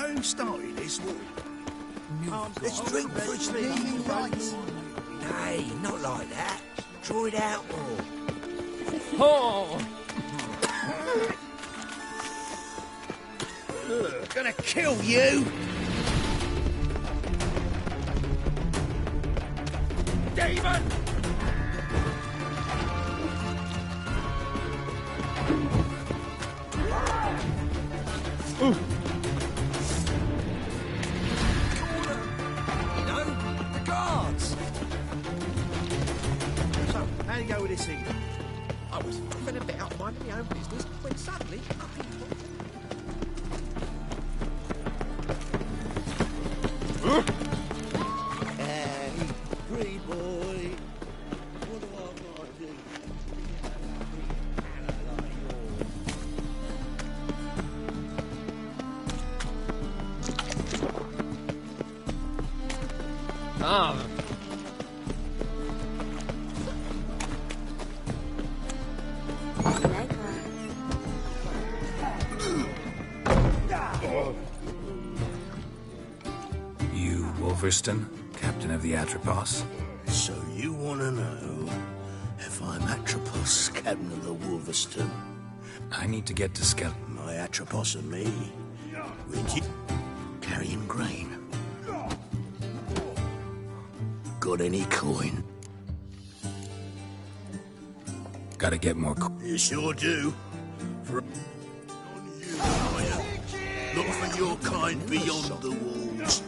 Who started this war? Let's drink for its naming rights. Nay, not like that. Draw it out more. Oh! Gonna kill you! Demon! Ooh. You know, the guards. So, how do you go with this thing? I was moving about minding my own business when suddenly Hey, pretty boy. What do I do? Ah. You, Wolverston, captain of the Atropos? So you want to know if I'm Atropos, captain of the Wolverston? I need to get to Skell. My Atropos and me, we're carrying grain. Got any coin? Gotta get more You sure do. For on you, liar. Look for your kind beyond the walls.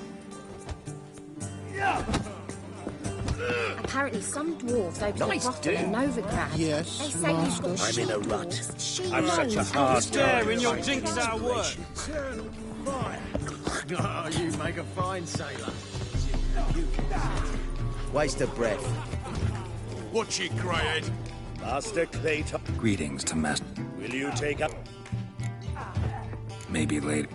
Apparently some dwarves opened a brothel in Novigrad. Yes, They say you've got I'm in a she rut. dwarves. She I'm such a knows hard how to Daring do your it. jinx our work. Oh, you make a fine sailor. Waste of breath. What's your greyhead? Master Clayton. greetings to Master. Will you take up? Maybe later.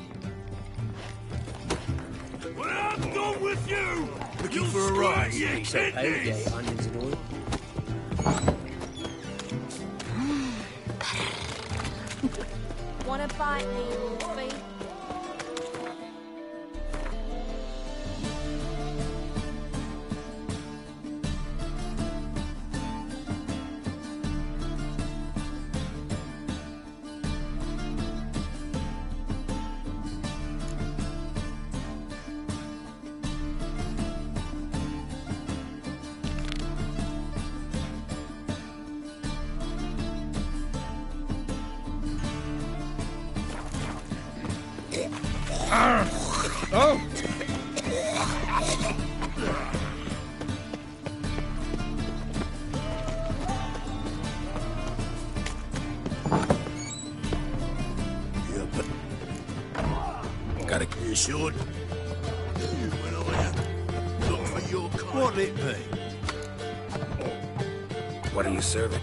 Well, I'm gone with you! Looking for a ride, you kidneys! Onions and oil. Wanna bite me, Wolfie? Oh! Gotta. You sure? When I look for your kind. What'll it be? What are you serving?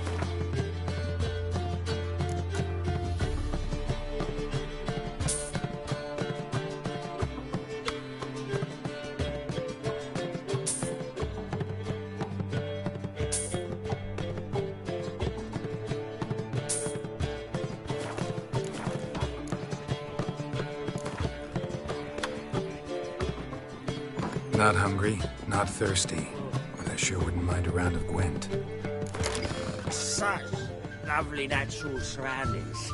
Not hungry, not thirsty, but I sure wouldn't mind a round of Gwent. such lovely natural surroundings.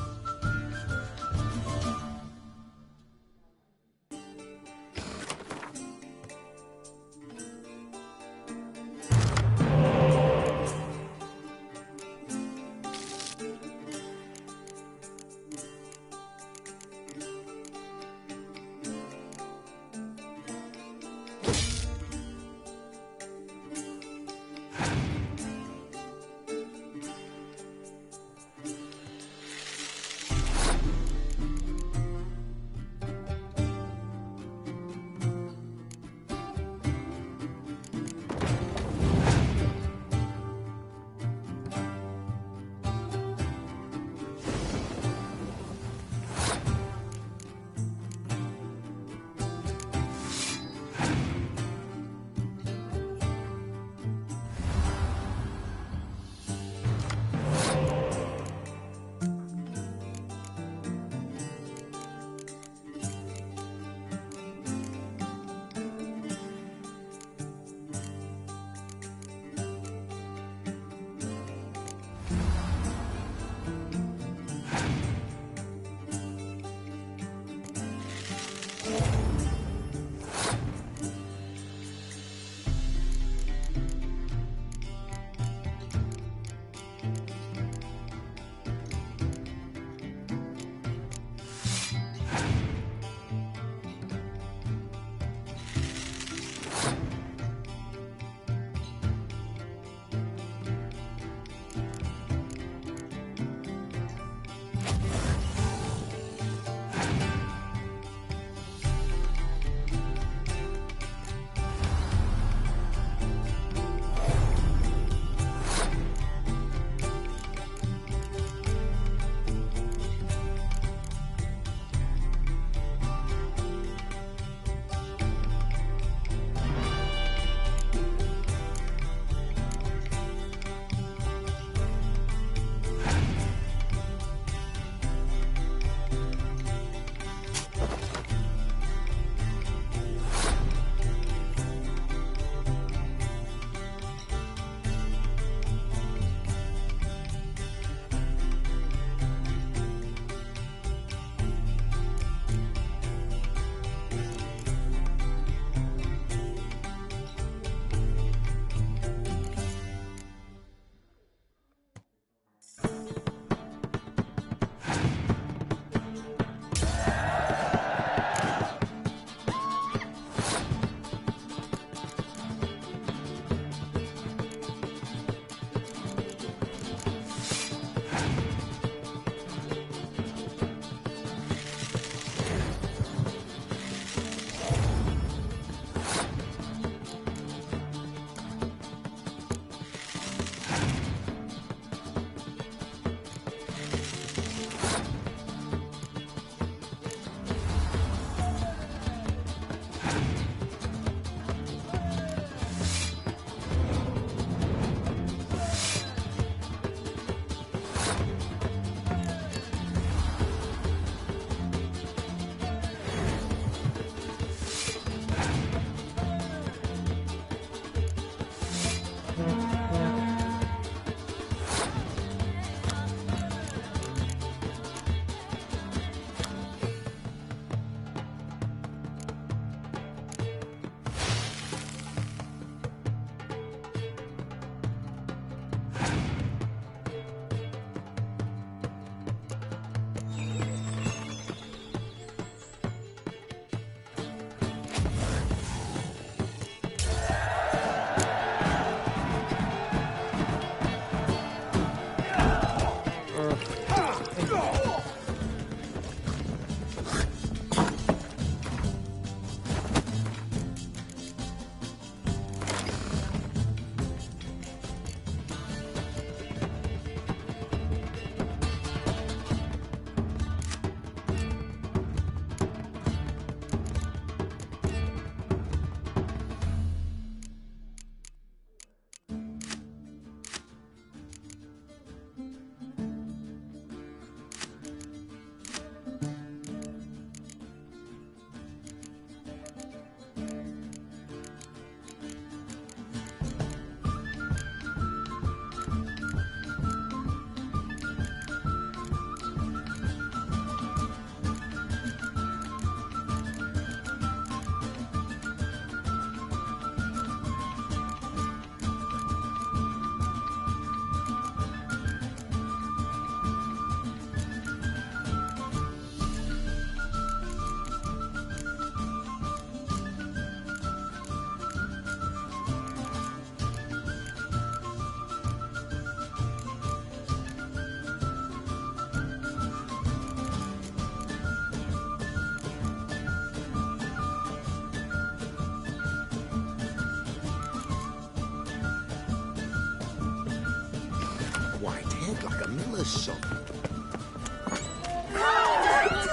look like a miller's son.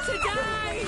Today!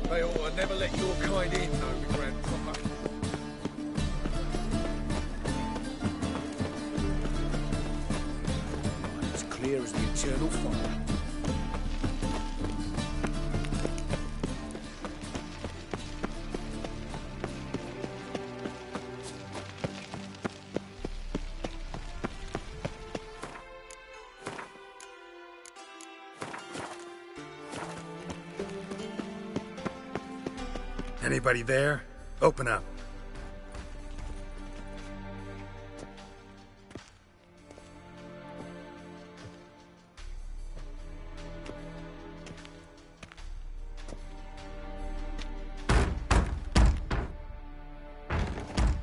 They ought to never let your kind in, though, Grandpapa. As clear as the eternal fire. Anybody there? Open up.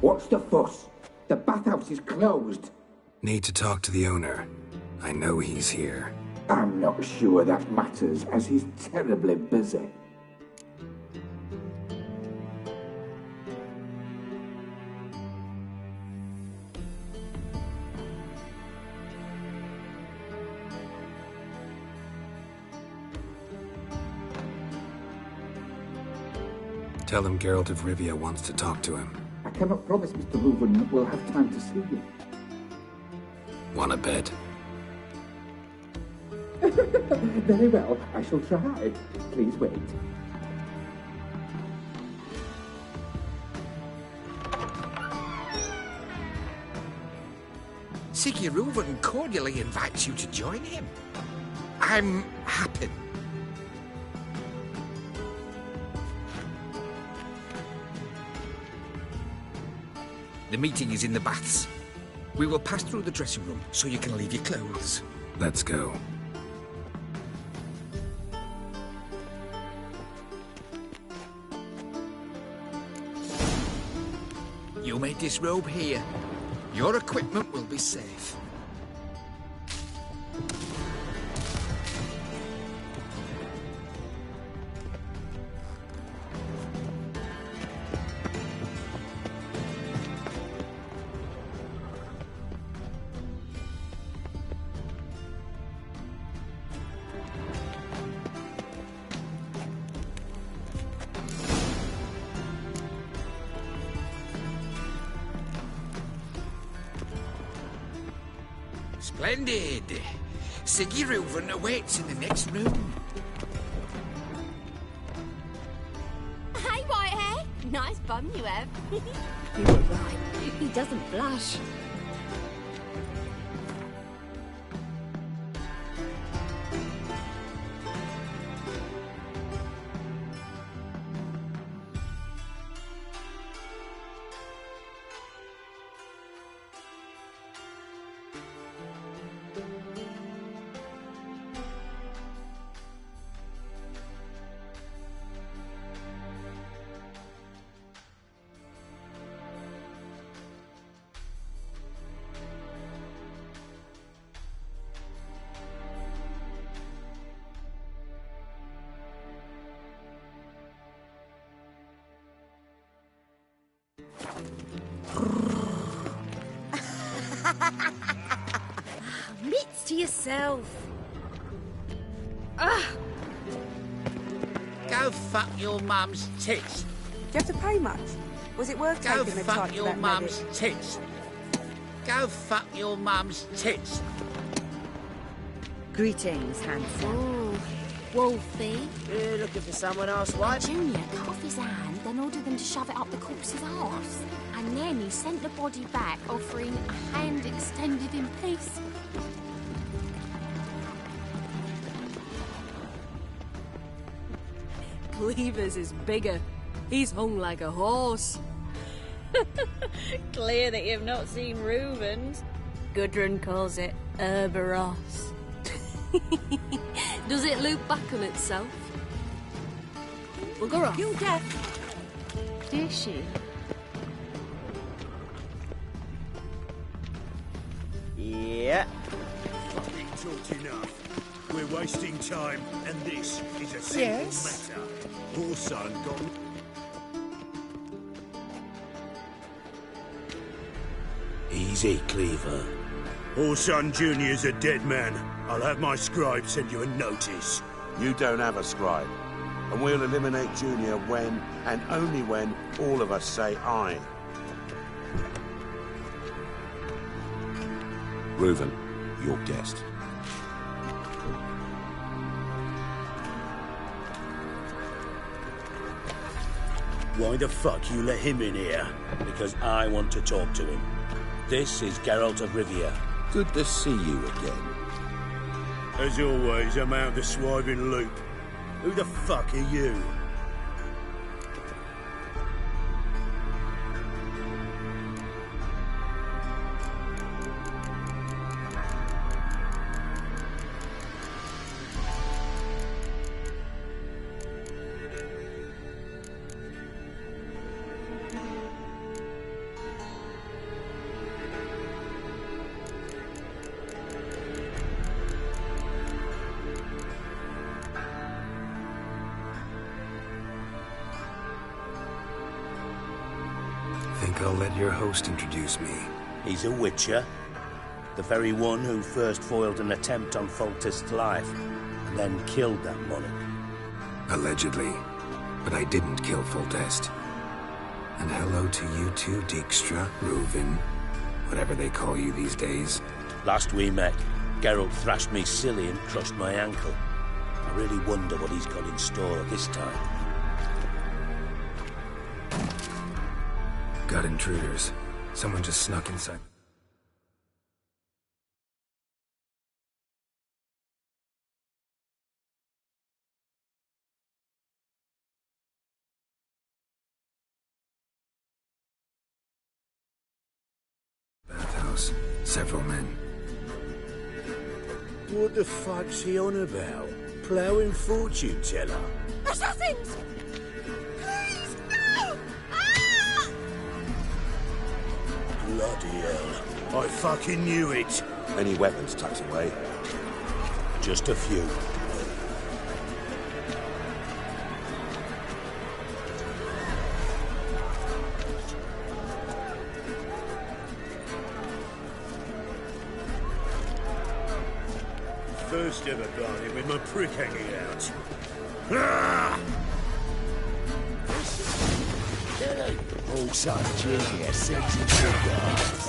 What's the fuss? The bathhouse is closed. Need to talk to the owner. I know he's here. I'm not sure that matters, as he's terribly busy. Tell him Geraltttt of Rivia wants to talk to him. I cannot promise Mr. Reuven will have time to see you. Want a bed? Very well, I shall try. Please wait. Siggy Reuven cordially invites you to join him. I'm happy. The meeting is in the baths. We will pass through the dressing room so you can leave your clothes. Let's go. You may disrobe here. Your equipment will be safe. Splendid. Siggy Reuven awaits in the next room. Hey, white hair. Nice bum you have. You were right. He doesn't blush. Mitts to yourself. Go fuck your mum's tits. Do you have to pay much? Was it worth Go taking the fuck time for your that mum's medic? tits. Go fuck your mum's tits. Greetings, handsome. Oh, Wolfie. You're looking for someone else, right? Junior cut off his hand, then ordered them to shove it up the corpse's arse. And then he sent the body back, offering a hand extended in peace. Cleaver's is bigger. He's hung like a horse. Clear that you've not seen Reuben's. Gudrun calls it Herberos. Does it loop back on itself? We'll go off. You're deaf. Did she? Yeah. Fucking talked enough. We're wasting time, and this is a simple matter. Horson got... Easy, Cleaver. Horson Jr.'s a dead man. I'll have my scribe send you a notice. You don't have a scribe. And we'll eliminate Junior when, and only when, all of us say aye. Reuben, your guest. Why the fuck you let him in here? Because I want to talk to him. This is Geraltttt of Rivia. Good to see you again. As always, I'm out the swiving loop. Who the fuck are you? Think I'll let your host introduce me. He's a witcher. The very one who first foiled an attempt on Foltest's life, and then killed that monarch. Allegedly. But I didn't kill Foltest. And hello to you too, Dijkstra, Reuven, whatever they call you these days. Last we met, Geralt thrashed me silly and crushed my ankle. I really wonder what he's got in store this time. Got intruders. Someone just snuck inside. Bathhouse. Several men. What the fuck's he on about? Ploughing fortune teller? Assassins! Please, no! Ah! Bloody hell. I fucking knew it. Any weapons tucked away? Just a few. First ever bargain with my prick hanging out. Ah! Also, Junior sends him cigars.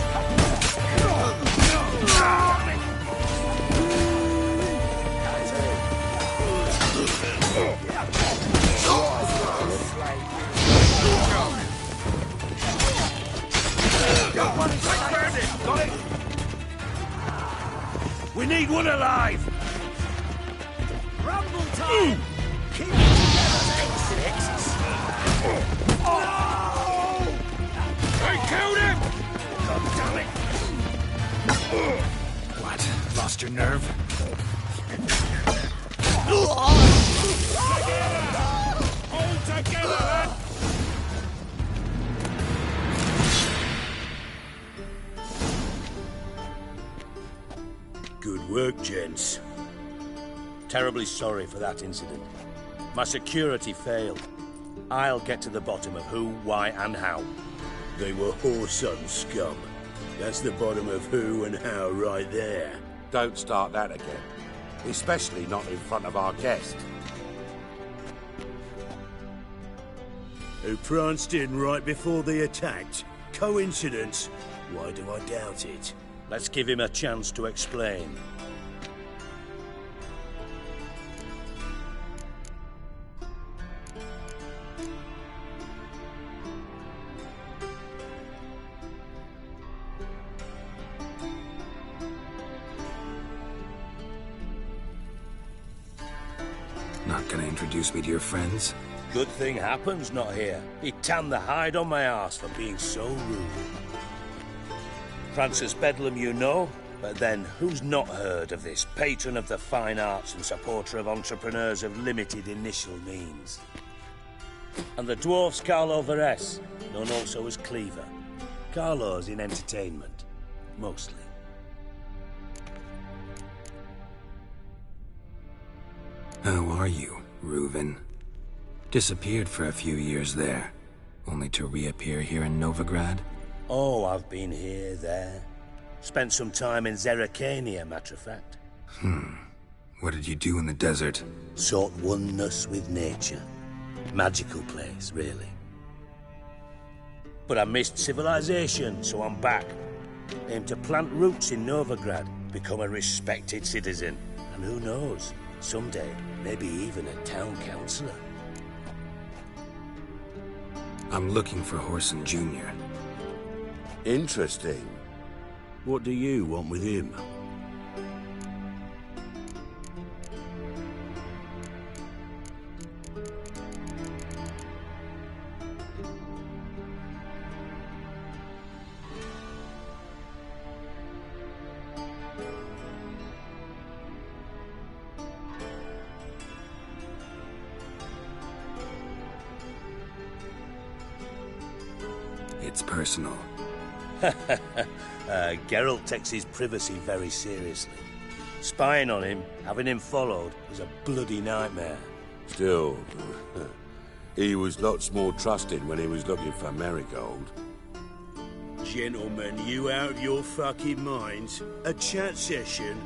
Got it! We need one alive! Rumble time! Keep it together, X6. I killed him! God damn it! What? Lost your nerve? All together, lad! Good work, gents. Terribly sorry for that incident. My security failed. I'll get to the bottom of who, why, and how. They were Horson scum. That's the bottom of who and how right there. Don't start that again. Especially not in front of our guest. Who pranced in right before they attacked. Coincidence? Why do I doubt it? Let's give him a chance to explain. Not gonna introduce me to your friends? Good thing Happen's not here. He tanned the hide on my arse for being so rude. Francis Bedlam you know, but then who's not heard of this patron of the fine arts and supporter of entrepreneurs of limited initial means? And the dwarf's Carlo Veres, known also as Cleaver. Carlo's in entertainment, mostly. How are you, Reuven? Disappeared for a few years there, only to reappear here in Novigrad? Oh, I've been here, there. Spent some time in Zerrikania, matter of fact. What did you do in the desert? Sought oneness with nature. Magical place, really. But I missed civilization, so I'm back. Aim to plant roots in Novigrad, become a respected citizen, and who knows, someday, maybe even a town councillor. I'm looking for Horson Jr. Interesting. What do you want with him? It's personal. Geralt takes his privacy very seriously. Spying on him, having him followed, is a bloody nightmare. Still, he was lots more trusted when he was looking for Marigold. Gentlemen, you out of your fucking minds? A chat session?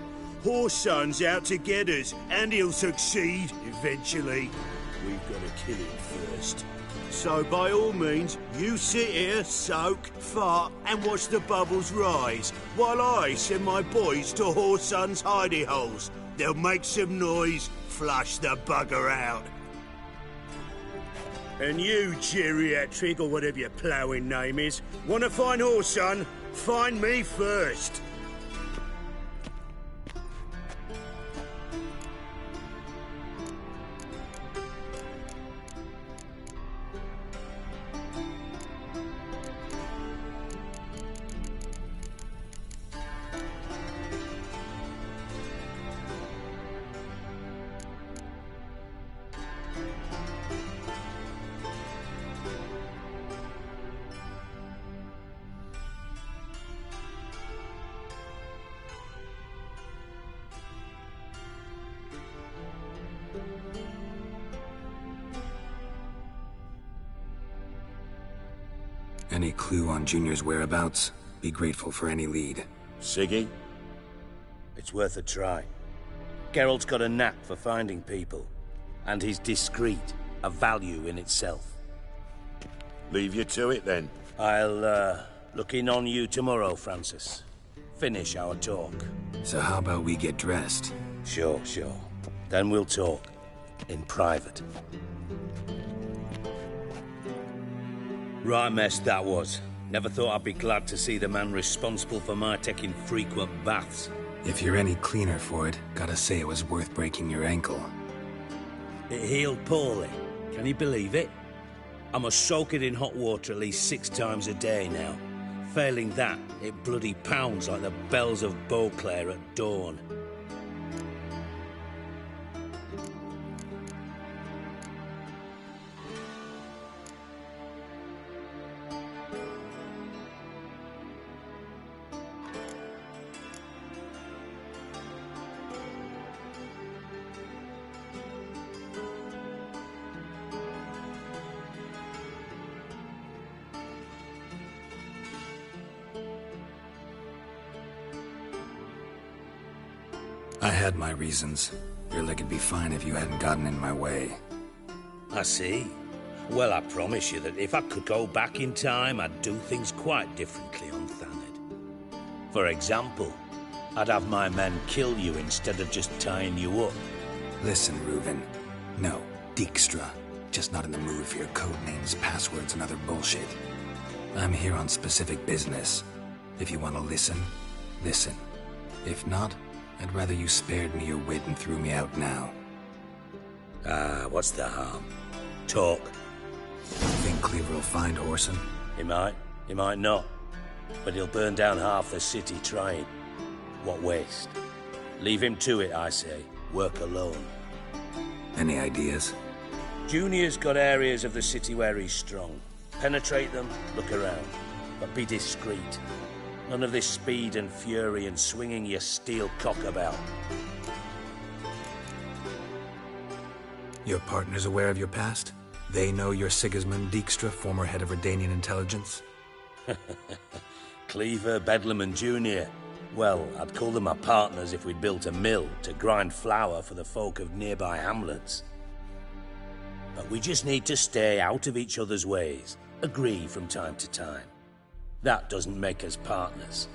Horson's out to get us, and he'll succeed, eventually. We've got to kill him first. So by all means, you sit here, soak, fart, and watch the bubbles rise, while I send my boys to Horson's hidey holes. They'll make some noise, flush the bugger out. And you, geriatric, or whatever your ploughing name is, want to find Horson? Find me first. Any clue on Junior's whereabouts? Be grateful for any lead. Siggy? It's worth a try. Geralt's got a knack for finding people. And he's discreet, a value in itself. Leave you to it, then. I'll, look in on you tomorrow, Francis. Finish our talk. So how about we get dressed? Sure. Then we'll talk. In private. Right mess that was. Never thought I'd be glad to see the man responsible for my taking frequent baths. If you're any cleaner for it, gotta say it was worth breaking your ankle. It healed poorly. Can you believe it? I must soak it in hot water at least 6 times a day now. Failing that, it bloody pounds like the bells of Beauclair at dawn. I had my reasons. Your leg would be fine if you hadn't gotten in my way. I see. Well, I promise you that if I could go back in time, I'd do things quite differently on Thanedd. For example, I'd have my men kill you instead of just tying you up. Listen, Reuven. No, Dijkstra. Just not in the mood for your code names, passwords, and other bullshit. I'm here on specific business. If you want to listen, listen. If not, I'd rather you spared me your wit and threw me out now. What's the harm? Talk. Think Cleaver will find Horson? He might not. But he'll burn down half the city trying. What waste? Leave him to it, I say. Work alone. Any ideas? Junior's got areas of the city where he's strong. Penetrate them, look around. But be discreet. None of this speed and fury and swinging your steel cock about. Your partner's aware of your past? They know you're Sigismund Dijkstra, former head of Redanian intelligence? Cleaver, Bedlam and Junior. Well, I'd call them my partners if we'd built a mill to grind flour for the folk of nearby hamlets. But we just need to stay out of each other's ways, agree from time to time. That doesn't make us partners.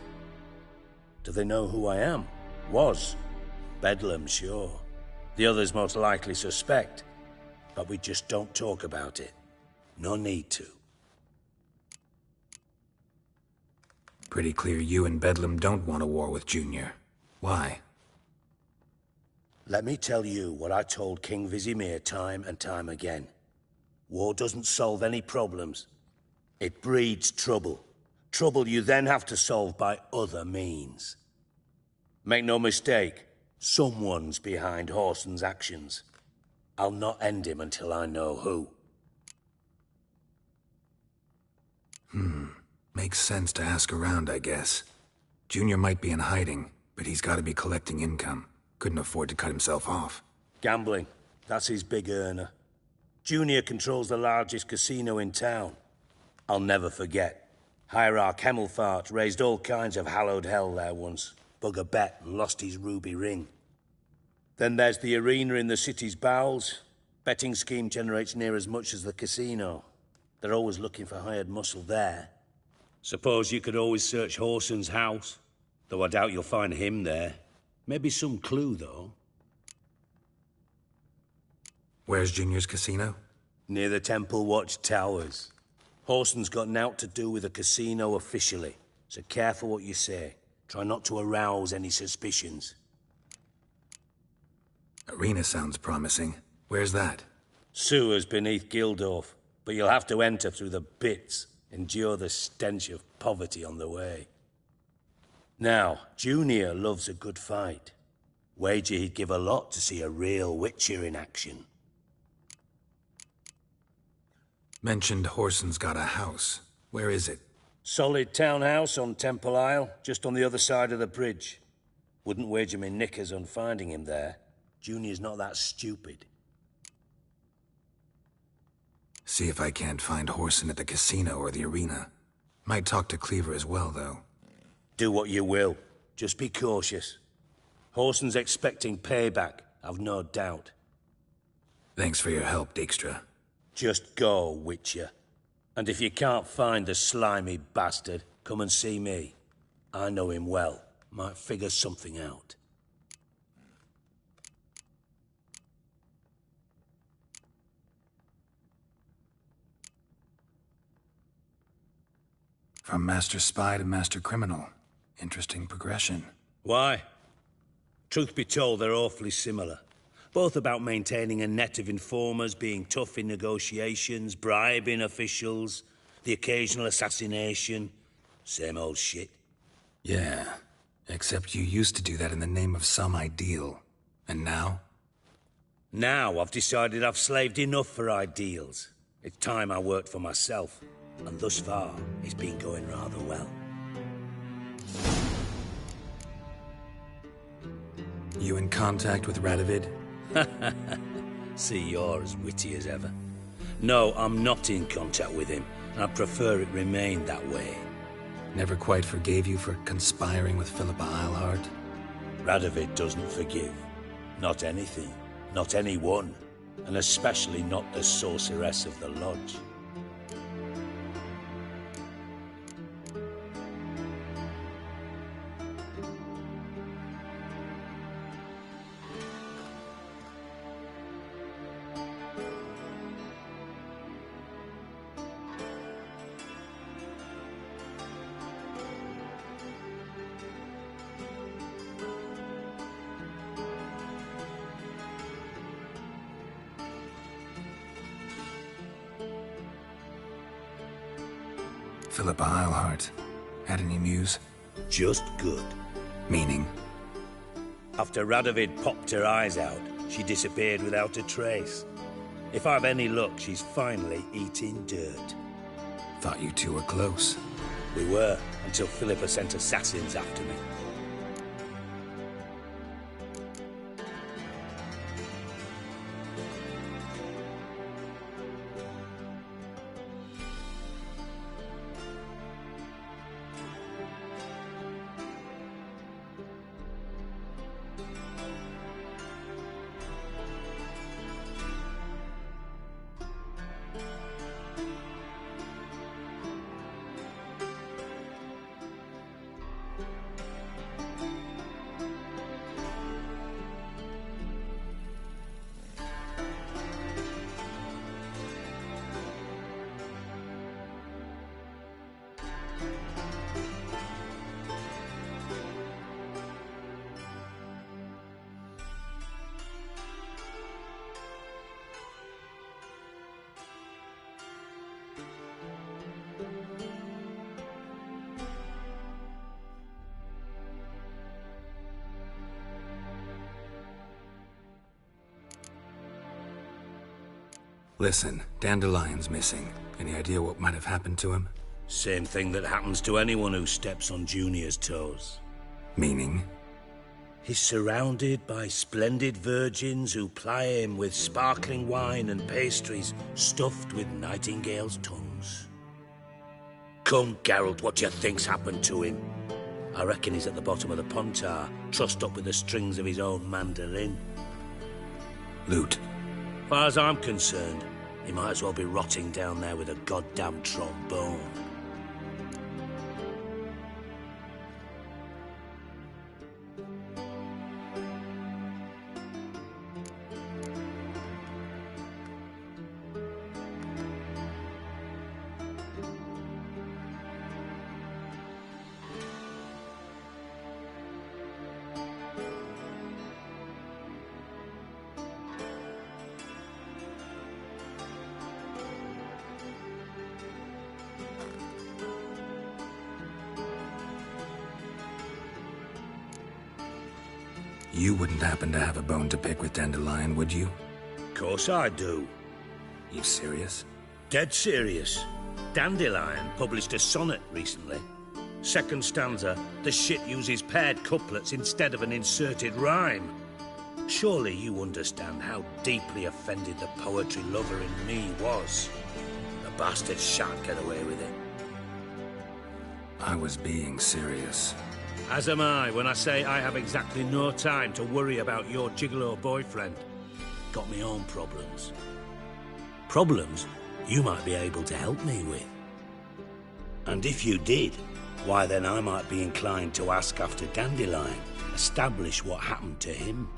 Do they know who I am? Was. Bedlam, sure. The others most likely suspect. But we just don't talk about it. No need to. Pretty clear you and Bedlam don't want a war with Junior. Why? Let me tell you what I told King Vizimir time and time again. War doesn't solve any problems. It breeds trouble. Trouble you then have to solve by other means. Make no mistake, someone's behind Horson's actions. I'll not end him until I know who. Makes sense to ask around, I guess. Junior might be in hiding, but he's got to be collecting income. Couldn't afford to cut himself off. Gambling. That's his big earner. Junior controls the largest casino in town. I'll never forget. Hierarch Hemmelfart raised all kinds of hallowed hell there once. Bug a bet and lost his ruby ring. Then there's the arena in the city's bowels. Betting scheme generates near as much as the casino. They're always looking for hired muscle there. Suppose you could always search Horson's house, though I doubt you'll find him there. Maybe some clue, though. Where's Junior's casino? Near the Temple Watch Towers. Horson's got naught to do with the casino officially, so careful what you say. Try not to arouse any suspicions. Arena sounds promising. Where's that? Sewers beneath Gildorf, but you'll have to enter through the pits. Endure the stench of poverty on the way. Now, Junior loves a good fight. Wager he'd give a lot to see a real Witcher in action. Mentioned Horson's got a house. Where is it? Solid townhouse on Temple Isle, just on the other side of the bridge. Wouldn't wager me knickers on finding him there. Junior's not that stupid. See if I can't find Horson at the casino or the arena. Might talk to Cleaver as well, though. Do what you will. Just be cautious. Horson's expecting payback, I've no doubt. Thanks for your help, Dijkstra. Just go, Witcher. And if you can't find the slimy bastard, come and see me. I know him well. Might figure something out. From Master Spy to Master Criminal. Interesting progression. Why? Truth be told, they're awfully similar. Both about maintaining a net of informers, being tough in negotiations, bribing officials, the occasional assassination. Same old shit. Yeah, except you used to do that in the name of some ideal. And now? Now I've decided I've slaved enough for ideals. It's time I worked for myself. And thus far, it's been going rather well. You in contact with Radovid? See, you're as witty as ever. No, I'm not in contact with him. I prefer it remain that way. Never quite forgave you for conspiring with Philippa Eilhart? Radovid doesn't forgive. Not anything. Not anyone. And especially not the sorceress of the Lodge. Philippa Eilhart. Had any news? Just good. Meaning? After Radovid popped her eyes out, she disappeared without a trace. If I've any luck, she's finally eating dirt. Thought you two were close. We were, until Philippa sent assassins after me. Listen, Dandelion's missing. Any idea what might have happened to him? Same thing that happens to anyone who steps on Junior's toes. Meaning? He's surrounded by splendid virgins who ply him with sparkling wine and pastries stuffed with nightingales' tongues. Come, Geralt, what do you think's happened to him? I reckon he's at the bottom of the Pontar, trussed up with the strings of his own mandolin. Loot. Far as I'm concerned, he might as well be rotting down there with a goddamn trombone. You wouldn't happen to have a bone to pick with Dandelion, would you? Course I do. You serious? Dead serious. Dandelion published a sonnet recently. Second stanza, the shit uses paired couplets instead of an inserted rhyme. Surely you understand how deeply offended the poetry lover in me was. The bastard shan't get away with it. I was being serious. As am I when I say I have exactly no time to worry about your gigolo boyfriend. Got me own problems. Problems you might be able to help me with. And if you did, why then I might be inclined to ask after Dandelion, establish what happened to him.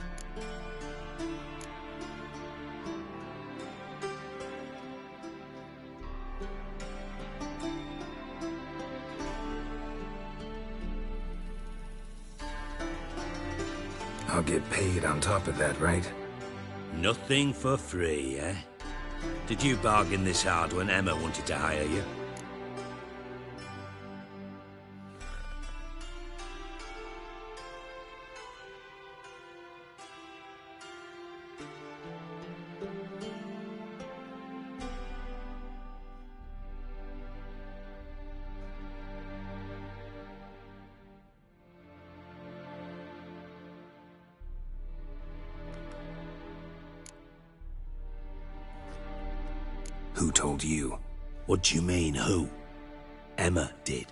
I'll get paid on top of that, right? Nothing for free, eh? Did you bargain this hard when Emma wanted to hire you? Who told you? What do you mean, who? Emma did.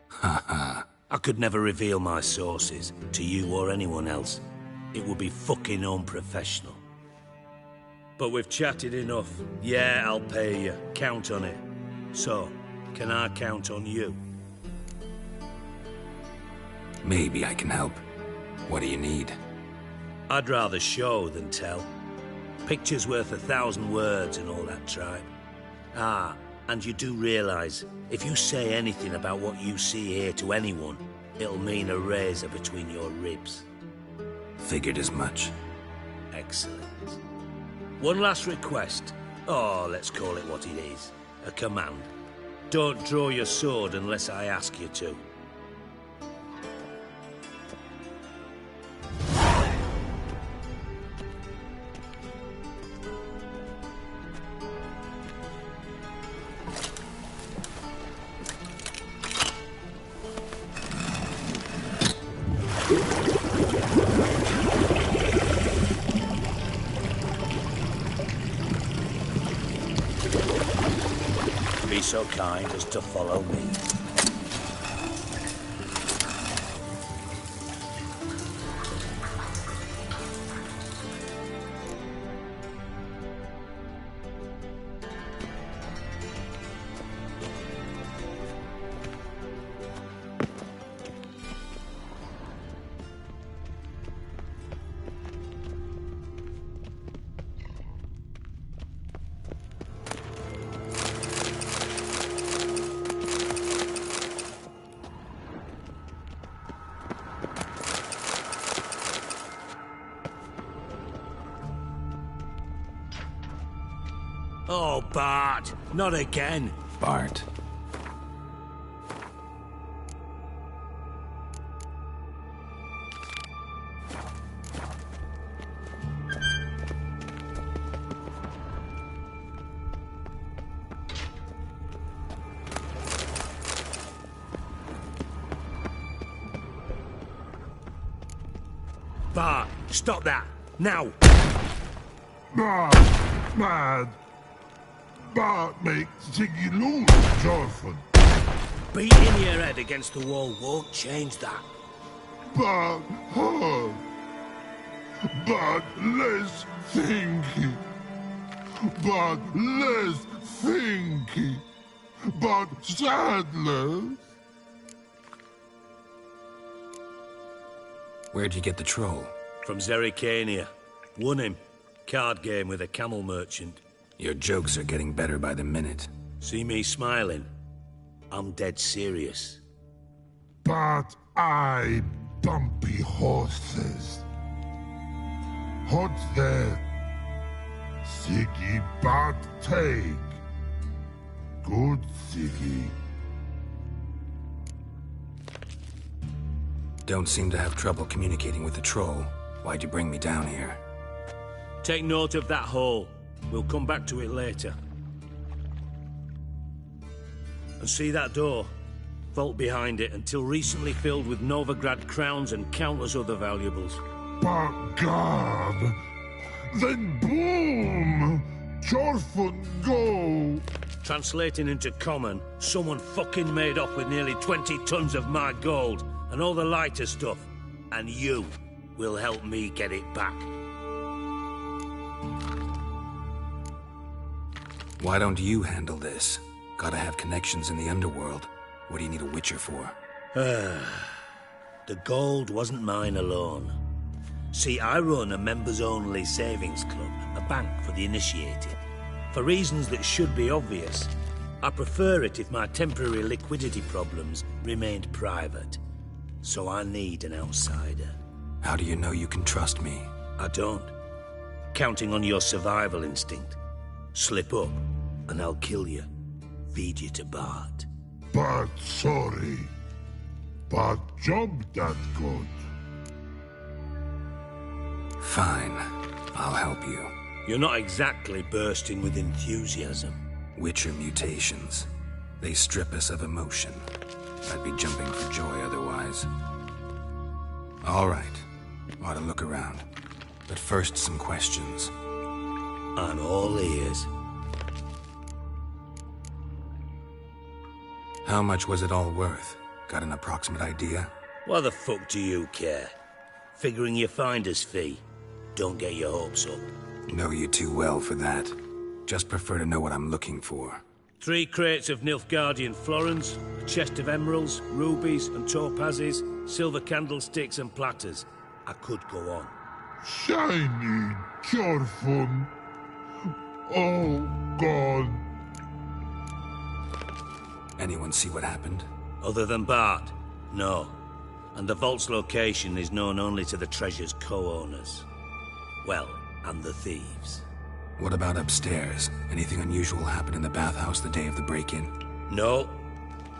Ha ha. I could never reveal my sources to you or anyone else. It would be fucking unprofessional. But we've chatted enough. Yeah, I'll pay you. Count on it. So, can I count on you? Maybe I can help. What do you need? I'd rather show than tell. Picture's worth 1,000 words and all that tripe. Ah, and you do realise, if you say anything about what you see here to anyone, it'll mean a razor between your ribs. Figured as much. Excellent. One last request. Oh, let's call it what it is. A command. don't draw your sword unless I ask you to. Be so kind as to follow me. Oh, Bart, not again. Bart. Bart, stop that, now! Bart, mad. Bart make Ziggy lose, Jorfin. Beating your head against the wall won't change that. Bart hard. Bart less thinky. Bart less thinky. Bart sadless. Where'd you get the troll? From Zerrikania. Won him. Card game with a camel merchant. Your jokes are getting better by the minute. See me smiling? I'm dead serious. But I bumpy horses. What's there? Siggy Bart take. Good Siggy. Don't seem to have trouble communicating with the troll. Why'd you bring me down here? Take note of that hole. We'll come back to it later. And see that door? Vault behind it, until recently filled with Novigrad crowns and countless other valuables. But God! Then boom! Jorfin go! Translating into common, someone fucking made off with nearly 20 tons of my gold, and all the lighter stuff. And you will help me get it back. Why don't you handle this? Gotta have connections in the underworld. What do you need a witcher for? The gold wasn't mine alone. See, I run a members-only savings club, a bank for the initiated. For reasons that should be obvious. I prefer it if my temporary liquidity problems remained private. So I need an outsider. How do you know you can trust me? I don't. Counting on your survival instinct. Slip up, and I'll kill you. Feed you to Bart. But sorry. But job that good. Fine. I'll help you. You're not exactly bursting with enthusiasm. Witcher mutations. They strip us of emotion. I'd be jumping for joy otherwise. All right. Ought to look around. But first, some questions. I'm all ears. How much was it all worth? Got an approximate idea? Why the fuck do you care? Figuring your finder's fee. Don't get your hopes up. Know you too well for that. Just prefer to know what I'm looking for. 3 crates of Nilfgaardian florins, a chest of emeralds, rubies and topazes, silver candlesticks and platters. I could go on. Shiny Jorfin. Oh, God. Anyone see what happened? Other than Bart? No. And the vault's location is known only to the treasure's co-owners. Well, and the thieves. What about upstairs? Anything unusual happen in the bathhouse the day of the break-in? No.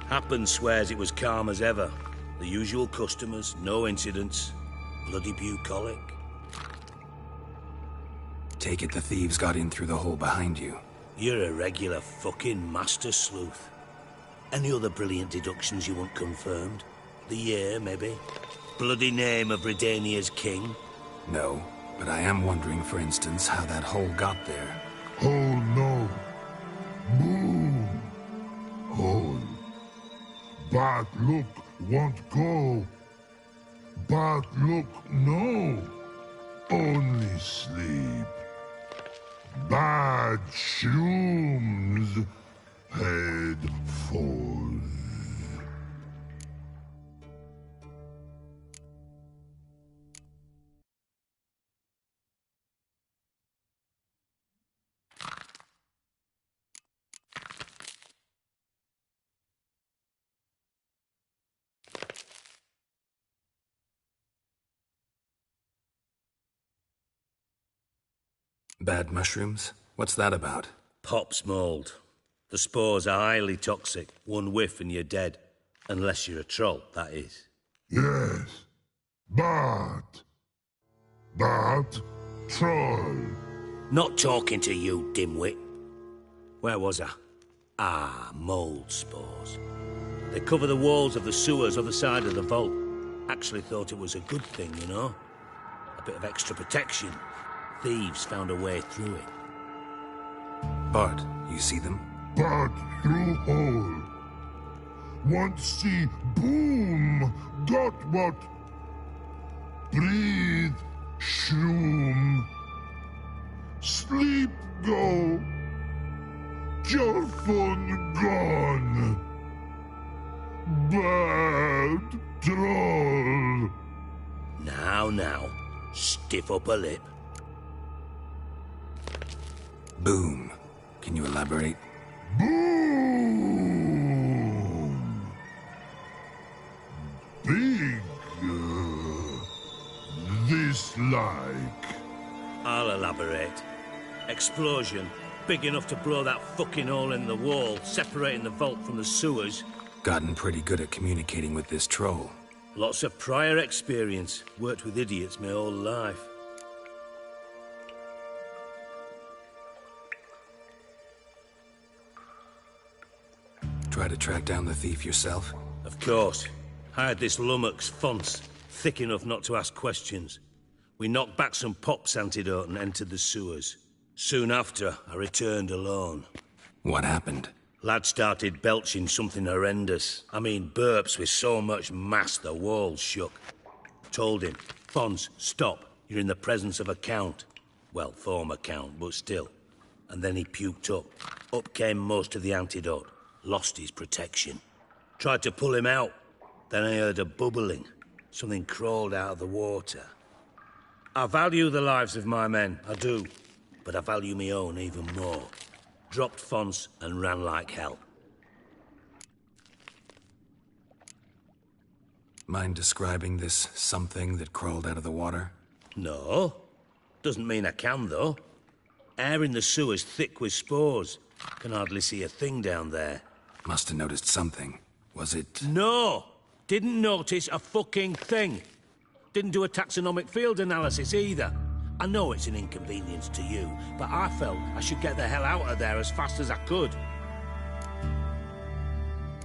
Happen swears it was calm as ever. The usual customers, no incidents. Bloody bucolic. Take it the thieves got in through the hole behind you. You're a regular fucking master sleuth. Any other brilliant deductions you want confirmed? The year, maybe? Bloody name of Redania's king? No, but I am wondering, for instance, how that hole got there. Oh no. Boom. Hole. Bad look won't go. Bad look no. Only sleep. Bad shrooms. Head falls. Bad mushrooms? What's that about? Pop's mold. The spores are highly toxic. One whiff and you're dead. Unless you're a troll, that is. Yes. Bad. Bad troll. Not talking to you, dimwit. Where was I? Ah, mold spores. They cover the walls of the sewers other side of the vault. Actually thought it was a good thing, you know? A bit of extra protection. Thieves found a way through it. Bart, you see them? Bad through hole. Want see boom. Got what? Breathe. Shroom. Sleep go. Your phone gone. Bad troll. Now. Stiff upper lip. Boom. Can you elaborate? Boom. Big. This like. I'll elaborate. Explosion. Big enough to blow that fucking hole in the wall, separating the vault from the sewers. Gotten pretty good at communicating with this troll. Lots of prior experience. Worked with idiots my whole life. Try to track down the thief yourself? Of course. Hired this lummox, Fonce, thick enough not to ask questions. We knocked back some Pop's antidote and entered the sewers. Soon after, I returned alone. What happened? Lad started belching something horrendous. I mean, burps with so much mass the walls shook. Told him, Fonce, stop. You're in the presence of a count. Well, former count, but still. And then he puked up. Up came most of the antidote. Lost his protection. Tried to pull him out. Then I heard a bubbling. Something crawled out of the water. I value the lives of my men, I do. But I value my own even more. Dropped Fonce and ran like hell. Mind describing this something that crawled out of the water? No. Doesn't mean I can, though. Air in the sewer's thick with spores. Can hardly see a thing down there. Must have noticed something. Was it... No! Didn't notice a fucking thing. Didn't do a taxonomic field analysis either. I know it's an inconvenience to you, but I felt I should get the hell out of there as fast as I could.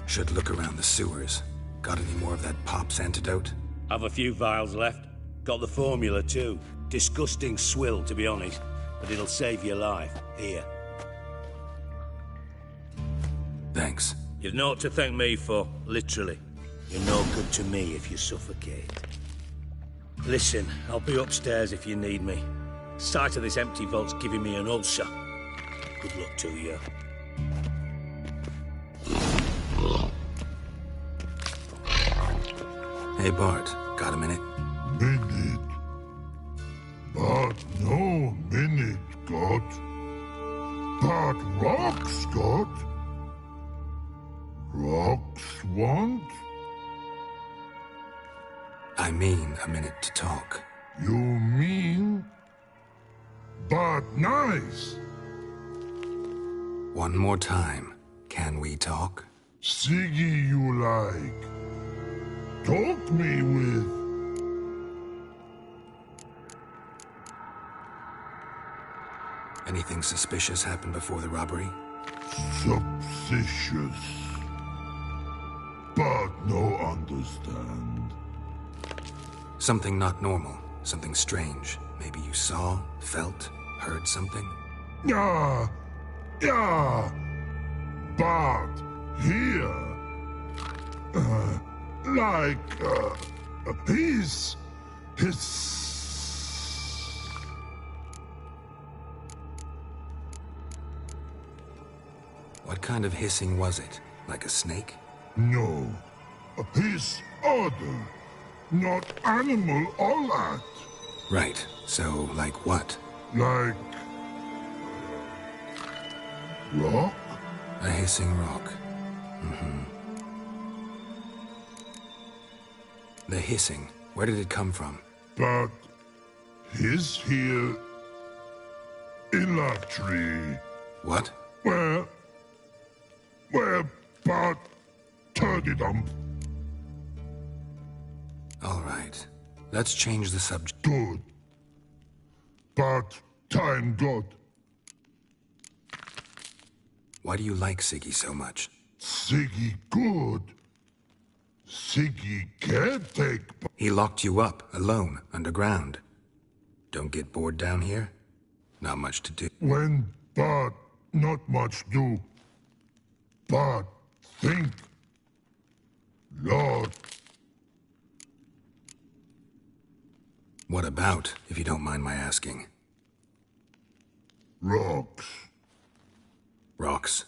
Should look around the sewers. Got any more of that Pop's antidote? Have a few vials left. Got the formula too. Disgusting swill, to be honest. But it'll save your life. Here. Thanks. You've naught to thank me for, literally. You're no good to me if you suffocate. Listen, I'll be upstairs if you need me. Sight of this empty vault's giving me an ulcer. Good luck to you. Hey, Bart. Got a minute? Minute. But no minute, got. But rocks, got. Rocks want? I mean a minute to talk. You mean? But nice. One more time. Can we talk? Siggy you like. Talk me with. Anything suspicious happened before the robbery? Suspicious. But no understand. Something not normal. Something strange. Maybe you saw, felt, heard something? Yeah. But here. His. What kind of hissing was it? Like a snake? No. His other. Not animal all that. Right. So, like what? Like. Rock? A hissing rock. Mm-hmm. The hissing. Where did it come from? But. His here. In that tree. What? Where but turdy dump. All right. Let's change the subject. Good. But time good. Why do you like Siggy so much? Siggy good. Siggy can't take... He locked you up, alone, underground. Don't get bored down here? Not much to do. But not much do. But think. Lord. What about, if you don't mind my asking? Rocks. Rocks?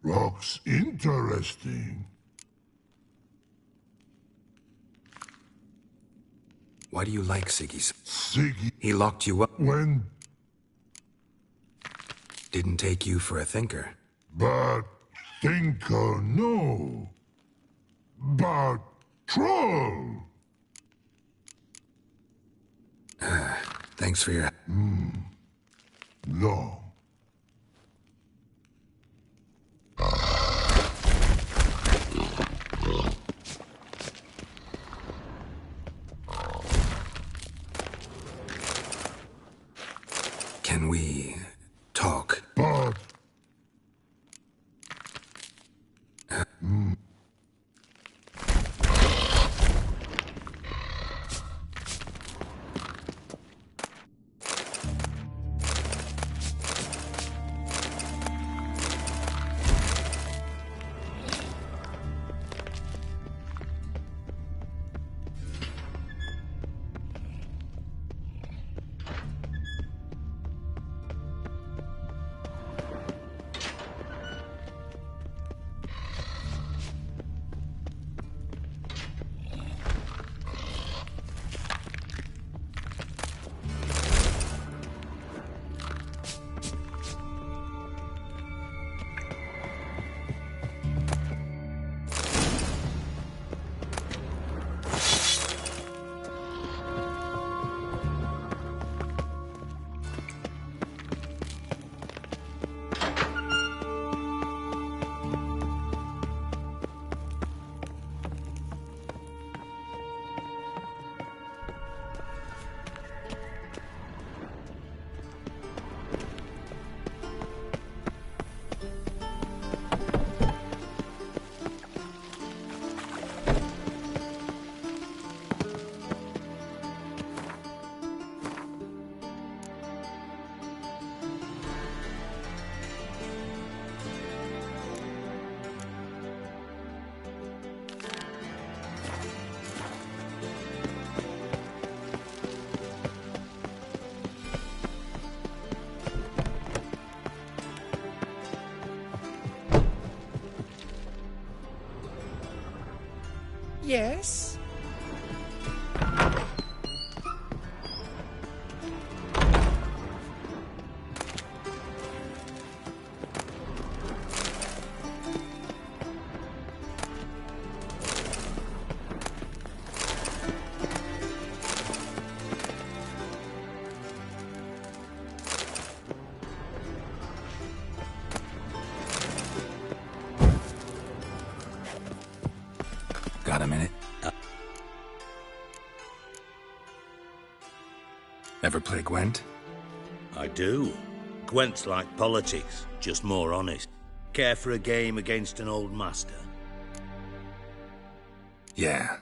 Rocks interesting. Why do you like Siggy? Siggy... He locked you up... Didn't take you for a thinker. But thinker, no. But troll. Thanks for your... Long. Can we talk? But... Ever play Gwent? I do. Gwent's like politics, just more honest. Care for a game against an old master? Yeah.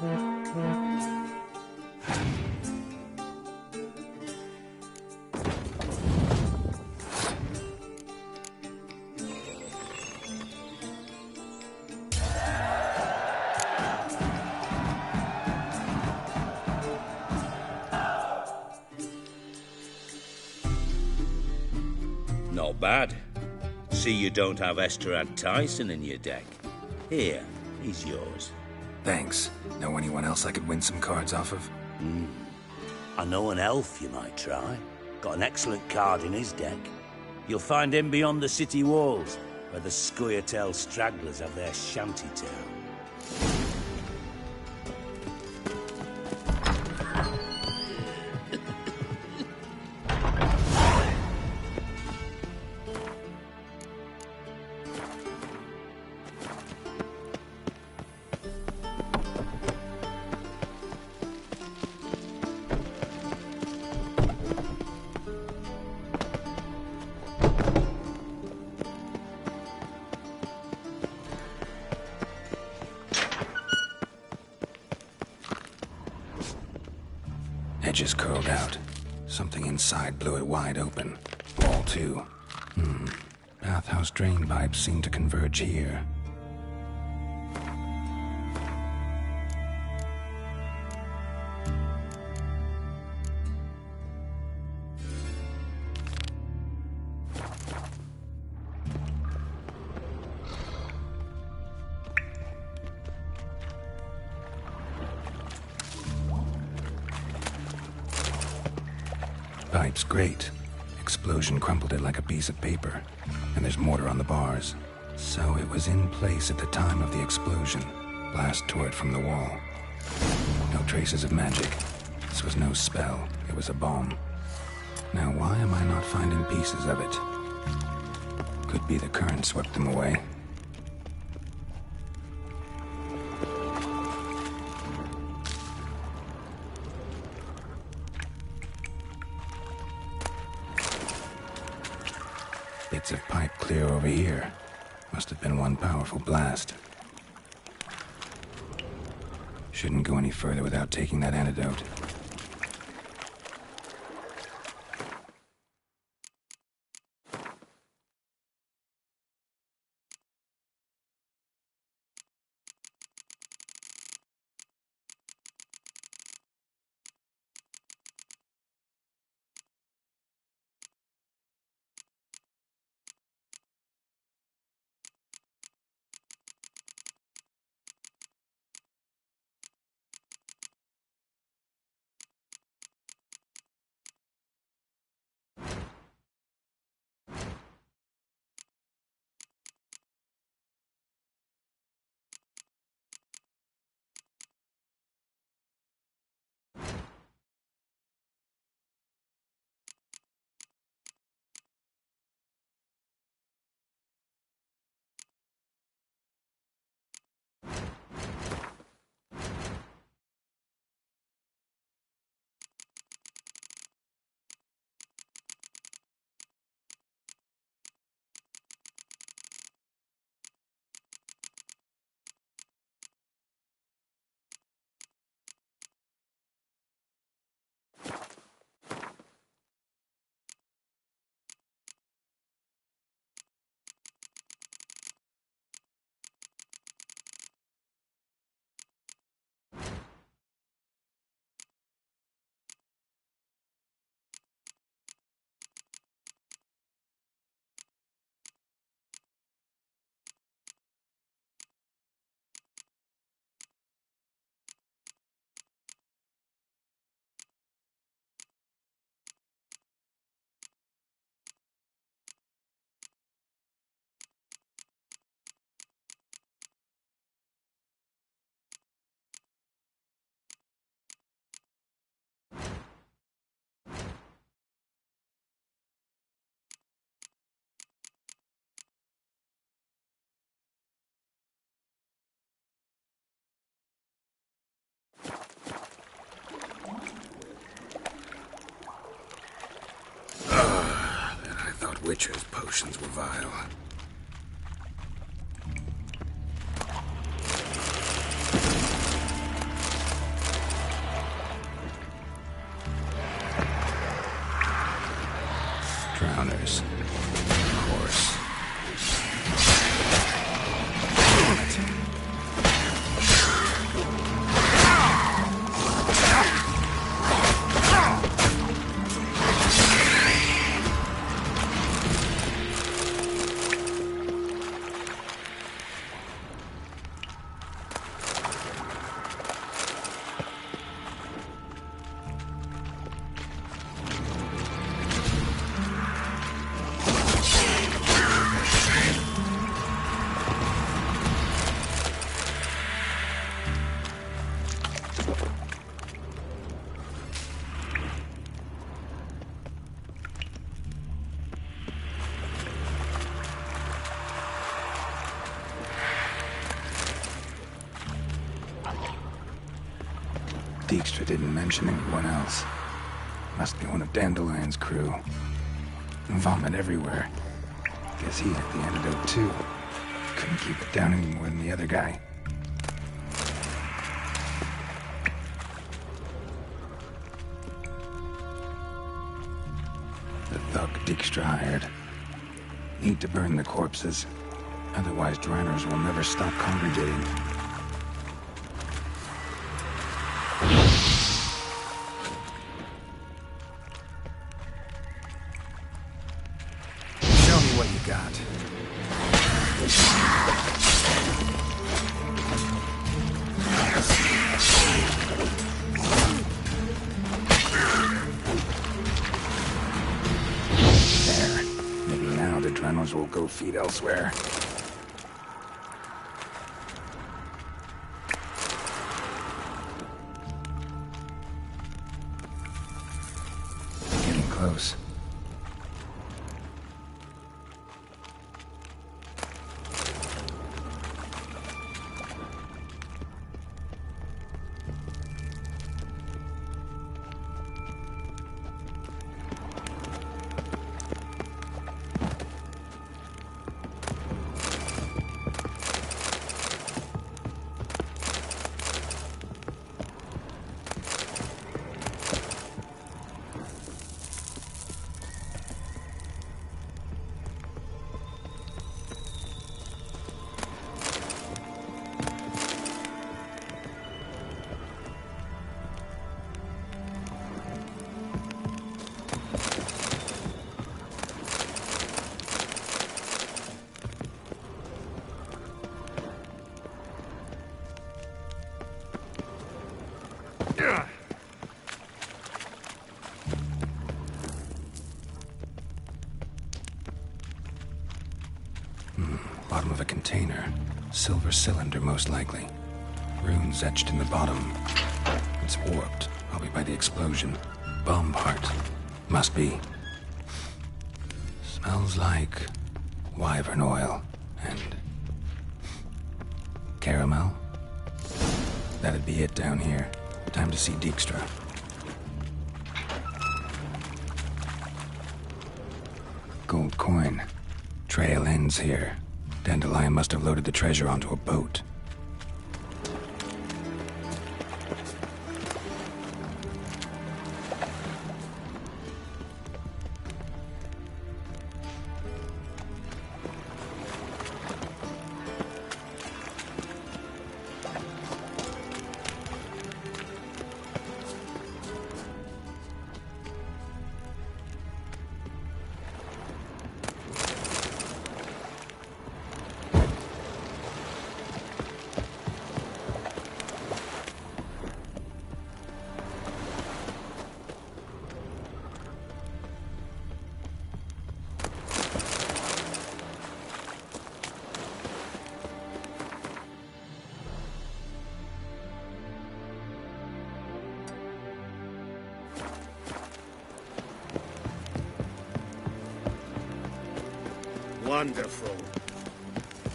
Not bad. See you don't have Geraltttt Tyson in your deck. Here, he's yours. Thanks. Know anyone else I could win some cards off of? I know an elf you might try. Got an excellent card in his deck. You'll find him beyond the city walls, where the Scoia'tael stragglers have their shanty town. Edges curled out. Something inside blew it wide open. Wall too. Bathhouse drain pipes seem to converge here. Pipe's great. Explosion crumpled it like a piece of paper. And there's mortar on the bars. So it was in place at the time of the explosion. Blast tore it from the wall. No traces of magic. This was no spell. It was a bomb. Now why am I not finding pieces of it? Could be the current swept them away. Bits of pipe clear over here. Must have been one powerful blast. Shouldn't go any further without taking that antidote. Witcher's potions were vile. runners. Of course. Dijkstra didn't mention anyone else. Must be one of Dandelion's crew. Vomit everywhere. Guess he had the antidote too. Couldn't keep it down any more than the other guy. The thug Dijkstra hired. Need to burn the corpses. Otherwise, Dranners will never stop congregating. Will go feed elsewhere. Getting close. Bottom of a container. Silver cylinder, most likely. Runes etched in the bottom. It's warped, probably by the explosion. Bomb part. Must be. Smells like wyvern oil and caramel. That'd be it down here. Time to see Dijkstra. Gold coin. Trail ends here. Dandelion must have loaded the treasure onto a boat. Wonderful.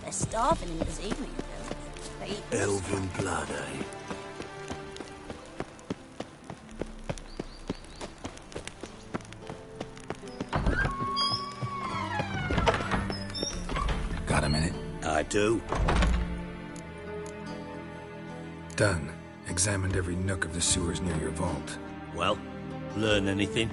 They're starving in this evening, though. They eat Elven blood, eh? Got a minute? I do. Done. Examined every nook of the sewers near your vault. Well, learn anything?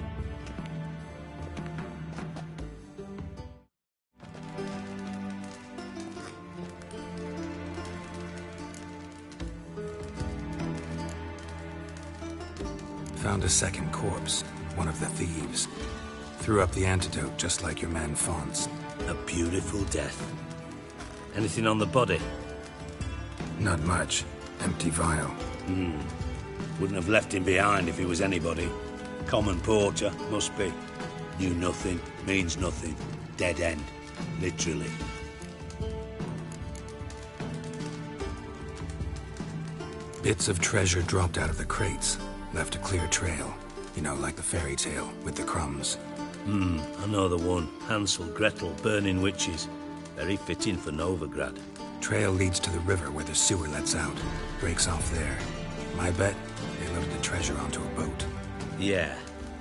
Found a second corpse, one of the thieves. Threw up the antidote just like your man Fonz. A beautiful death. Anything on the body? Not much. Empty vial. Wouldn't have left him behind if he was anybody. Common porter, must be. Knew nothing, means nothing. Dead end. Literally. Bits of treasure dropped out of the crates. Left a clear trail. You know, like the fairy tale, with the crumbs. I know the one. Hansel, Gretel, burning witches. Very fitting for Novigrad. Trail leads to the river where the sewer lets out. Breaks off there. My bet, they loaded the treasure onto a boat. Yeah.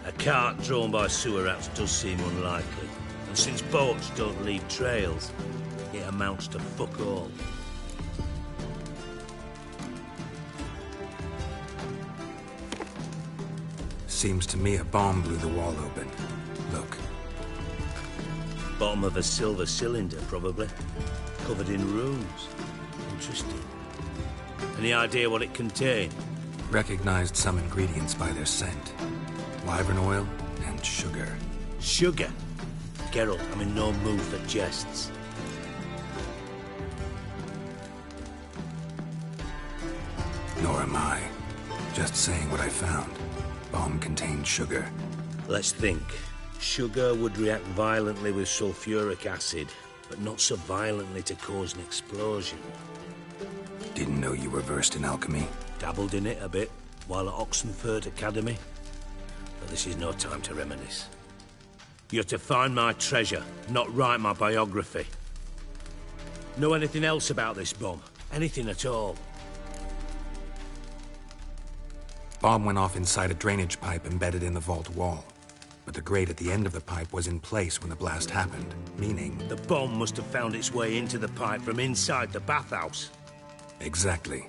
A cart drawn by sewer rats does seem unlikely. And since boats don't leave trails, it amounts to fuck all. Seems to me a bomb blew the wall open. Look. Bottom of a silver cylinder, probably. Covered in runes. Interesting. Any idea what it contained? Recognized some ingredients by their scent. Wyvern oil and sugar. Sugar? Geralt, I'm in no mood for jests. Nor am I. Just saying what I found. Bomb contained sugar. Let's think. Sugar would react violently with sulfuric acid, but not so violently to cause an explosion. Didn't know you were versed in alchemy. Dabbled in it a bit while at Oxenford Academy. But this is no time to reminisce. You're to find my treasure, not write my biography. Know anything else about this bomb? Anything at all? Bomb went off inside a drainage pipe embedded in the vault wall. But the grate at the end of the pipe was in place when the blast happened, meaning... The bomb must have found its way into the pipe from inside the bathhouse. Exactly.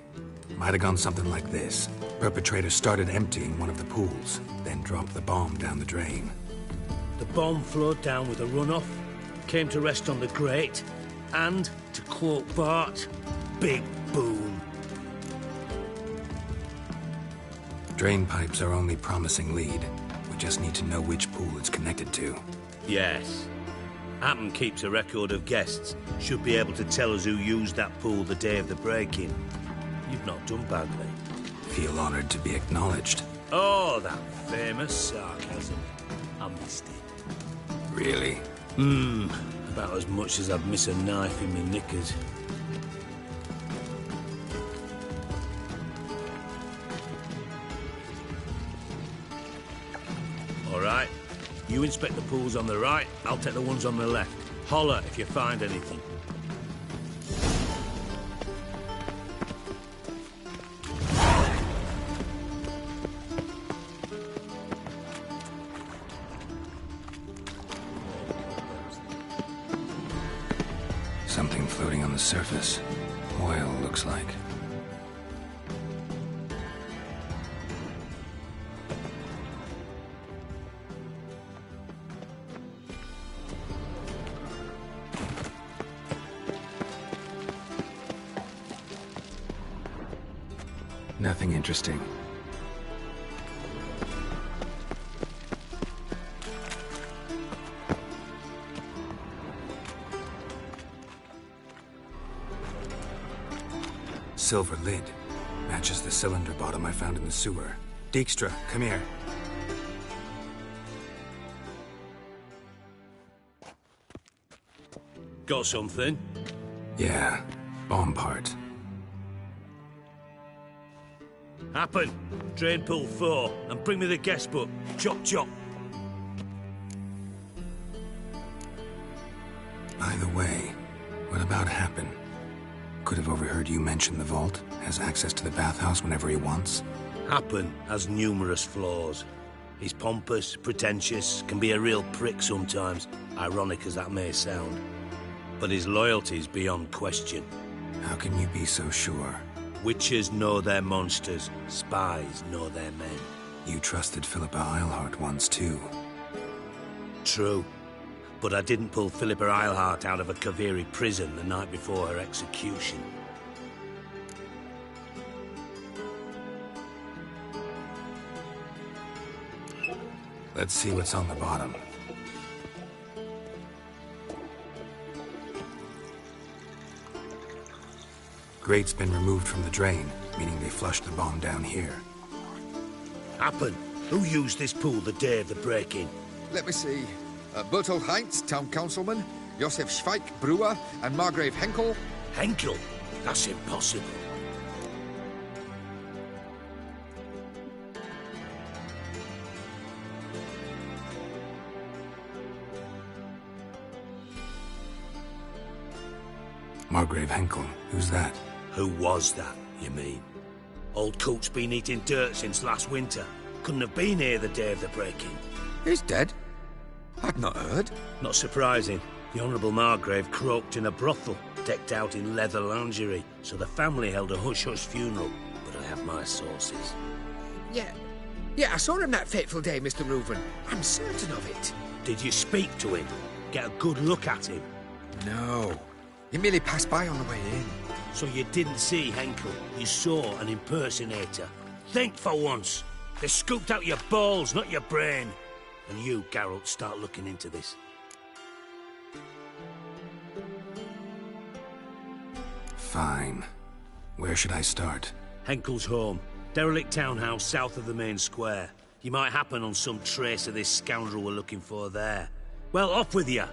Might have gone something like this. Perpetrator started emptying one of the pools, then dropped the bomb down the drain. The bomb flowed down with a runoff, came to rest on the grate, and, to quote Bart, big boom. Drain pipes are only promising lead. We just need to know which pool it's connected to. Yes. Happen keeps a record of guests. Should be able to tell us who used that pool the day of the break-in. You've not done badly. Feel honored to be acknowledged. Oh, that famous sarcasm. I missed it. Really? About as much as I'd miss a knife in me knickers. All right. You inspect the pools on the right, I'll take the ones on the left. Holler if you find anything. Something floating on the surface. Oil, looks like. Nothing interesting. Silver lid. Matches the cylinder bottom I found in the sewer. Dijkstra, come here. Got something? Yeah, bomb part. Happen. Drain pool 4, and bring me the guest book. Chop chop. By the way, what about Happen? Could have overheard you mention the vault. Has access to the bathhouse whenever he wants. Happen has numerous flaws. He's pompous, pretentious, can be a real prick sometimes, ironic as that may sound. But his loyalty's beyond question. How can you be so sure? Witches know their monsters, spies know their men. You trusted Philippa Eilhart once too. True. But I didn't pull Philippa Eilhart out of a Kaviri prison the night before her execution. Let's see what's on the bottom. Grate's been removed from the drain, meaning they flushed the bomb down here. Happen. Who used this pool the day of the break-in? Let me see. Bertolt Heinz, town councilman, Josef Schweik, brewer, and Margrave Henkel. Henkel? That's impossible. Margrave Henkel, who's that? Who was that, you mean? Old Coot's been eating dirt since last winter. Couldn't have been here the day of the break-in. He's dead? I'd not heard. Not surprising. The Honourable Margrave croaked in a brothel, decked out in leather lingerie, so the family held a hush-hush funeral. But I have my sources. Yeah, I saw him that fateful day, Mr. Reuven. I'm certain of it. Did you speak to him? Get a good look at him? No. He merely passed by on the way in. So you didn't see Henkel, you saw an impersonator. Think for once. They scooped out your balls, not your brain. And you, Geraltttt, start looking into this. Fine. Where should I start? Henkel's home. Derelict townhouse south of the main square. You might happen on some trace of this scoundrel we're looking for there. Well, off with you.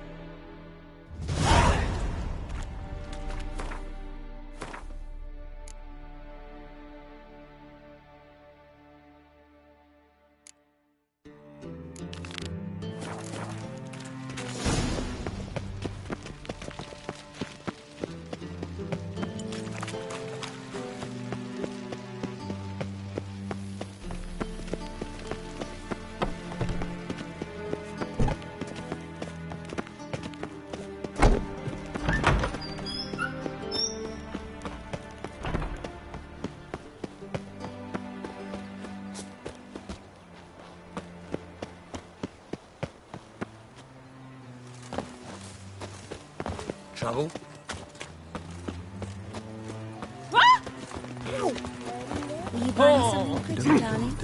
Trouble? Will you buy me something pretty, darling?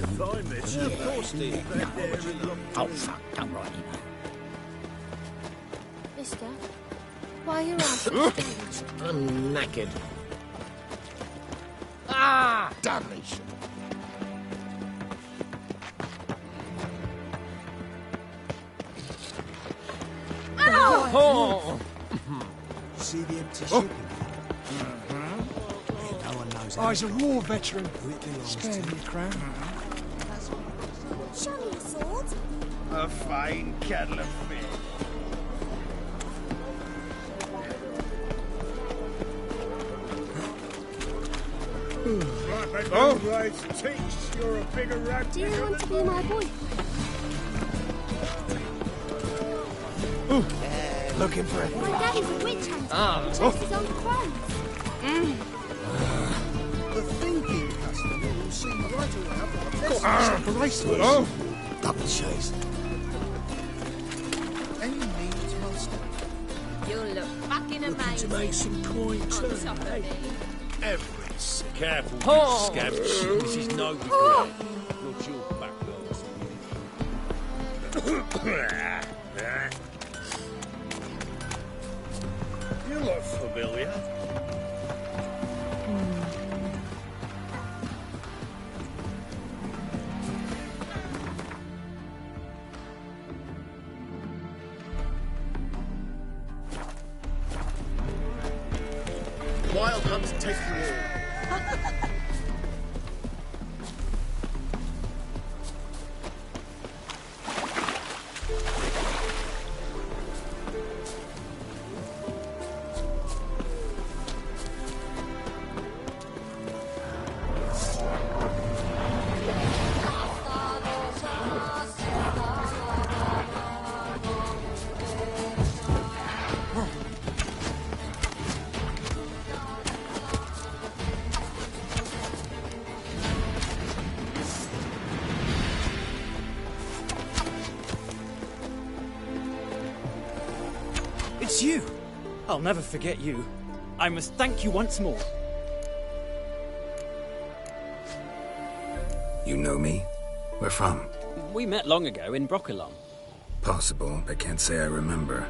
Oh, fuck, don't write me, Mister, why are your eyes so strange? I'm knackered. Ah! Damnation. Oh! See the empty shipping? No one knows. I was a war veteran. Spare me a crown. Show me your sword. A fine kettle of fish. Right, teach. You're a bigger rat. Do you want to be my boyfriend? Looking for it. My daddy's a witch hunter. Ah. He chased his own crows. The thinking customer will see right away. Bracelet. Oh! Double chase. Any needs, master? You'll look fucking Looking amazing. to make some coin On too. top of me. Everybody's careful, Oh. you scavenge. This is no regret. Not your back, You look familiar. Wild hunts take you all. It's you. I'll never forget you. I must thank you once more. You know me? Where from? We met long ago in Broccolon. Possible, but can't say I remember.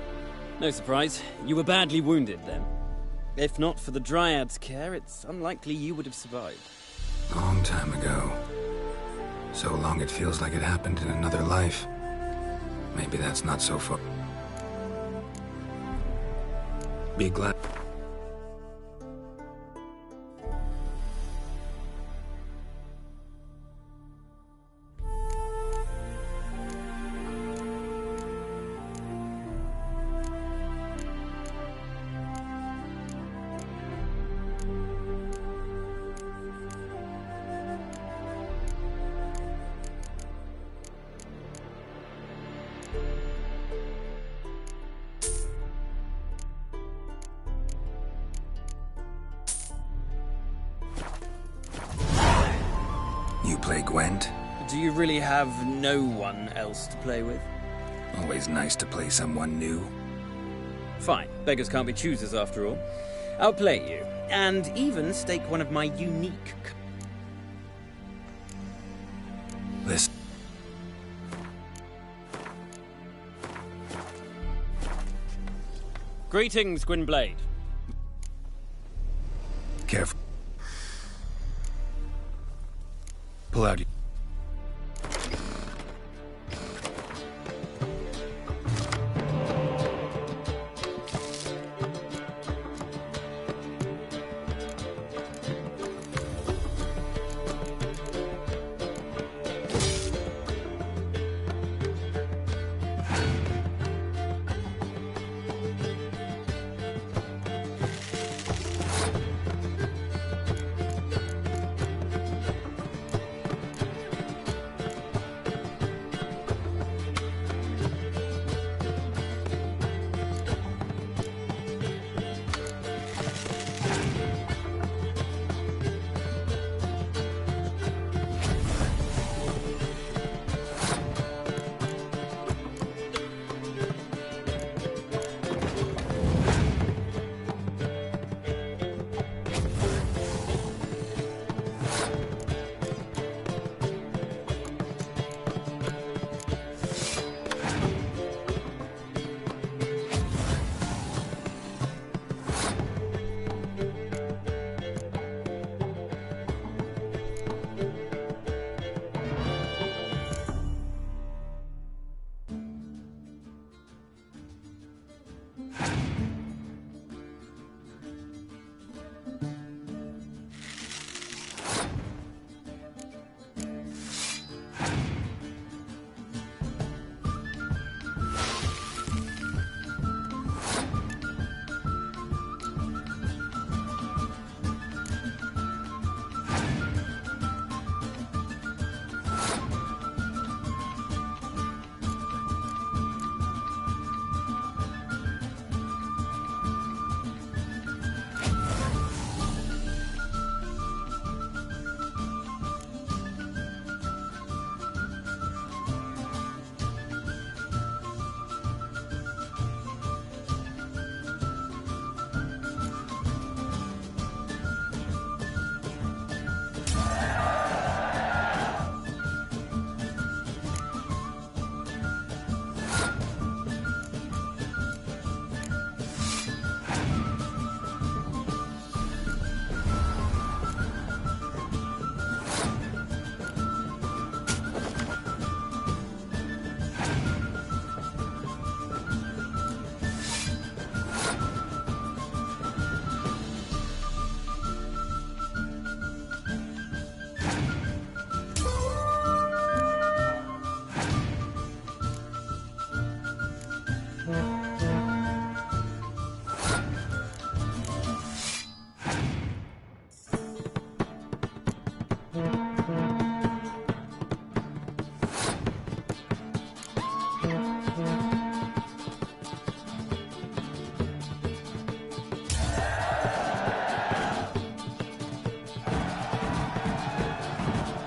No surprise. You were badly wounded then. If not for the Dryad's care, it's unlikely you would have survived. Long time ago. So long it feels like it happened in another life. Maybe that's not so far. Be glad. You play Gwent? Do you really have no one else to play with? Always nice to play someone new. Fine. Beggars can't be choosers after all. I'll play you, and even stake one of my unique... Listen. Greetings, Gwynblade. Careful. Pull out.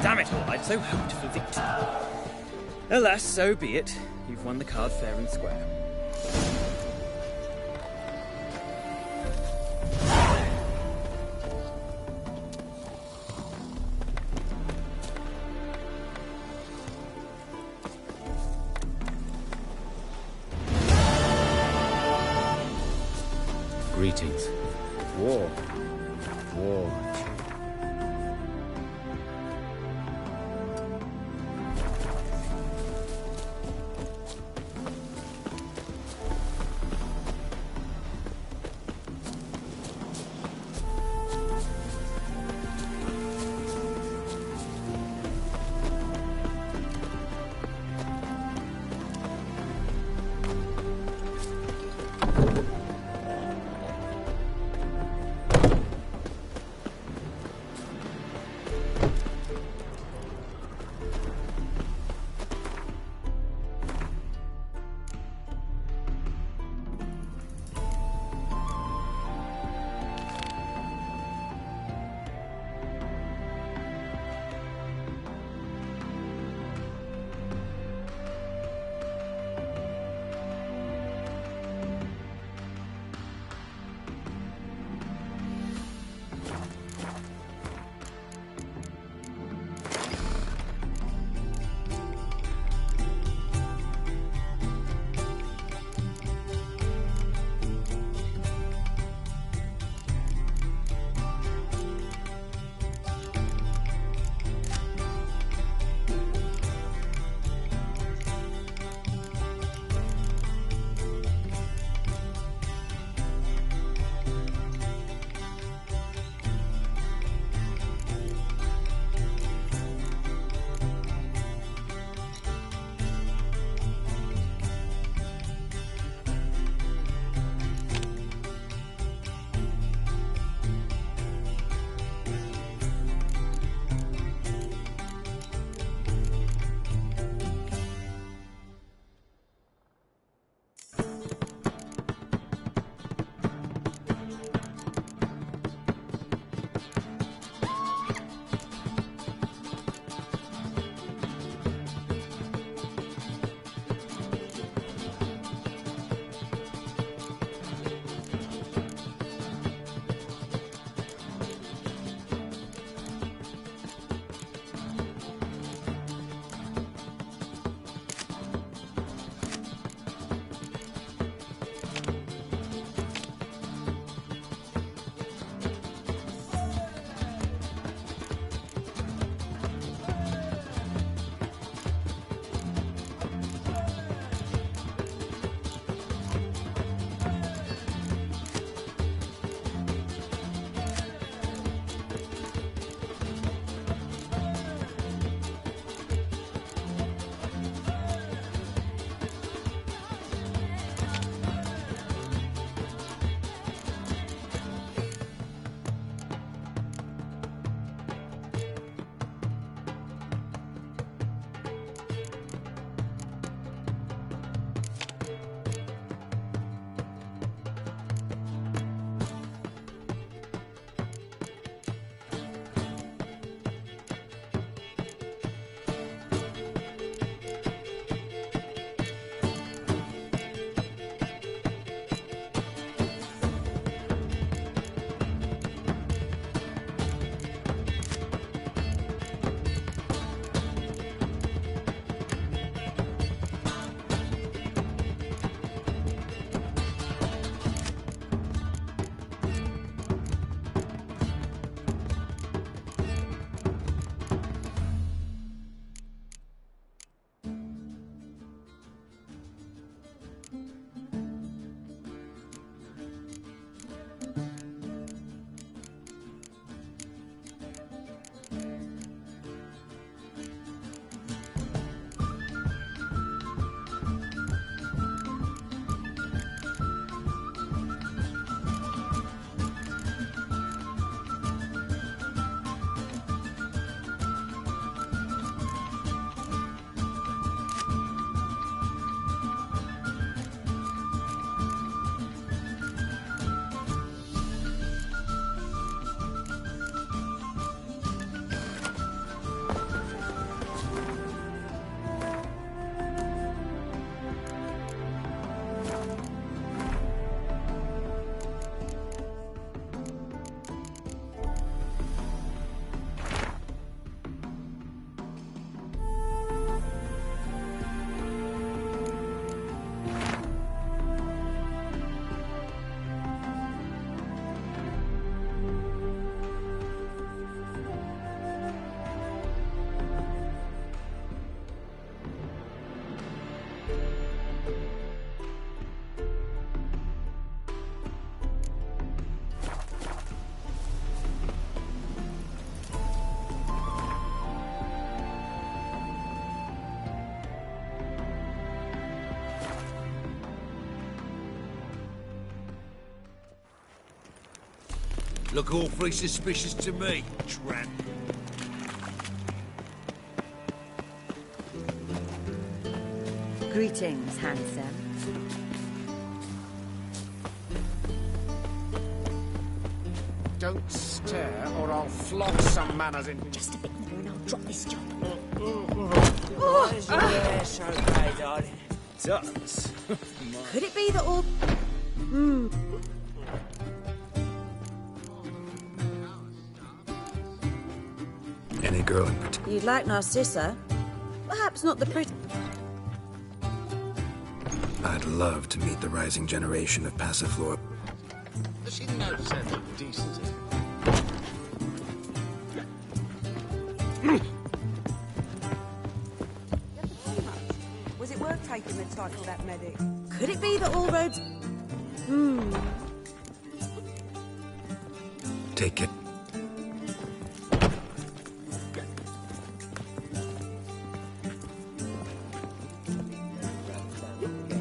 Damn it all, I'd so hoped for victory. Alas, so be it. You've won the card fair and square. Look awfully suspicious to me, tramp. Greetings, handsome. Don't stare, or I'll flog some manners in. Just a bit more and I'll drop this job. Yes, okay, darling. Does. Could it be that all... Any girl in particular? You'd like Narcissa? Perhaps not the pretty... I'd love to meet the rising generation of Passiflora. Does she notice anything decent? Was it worth taking the time for that medic? Could it be that all roads... Take it.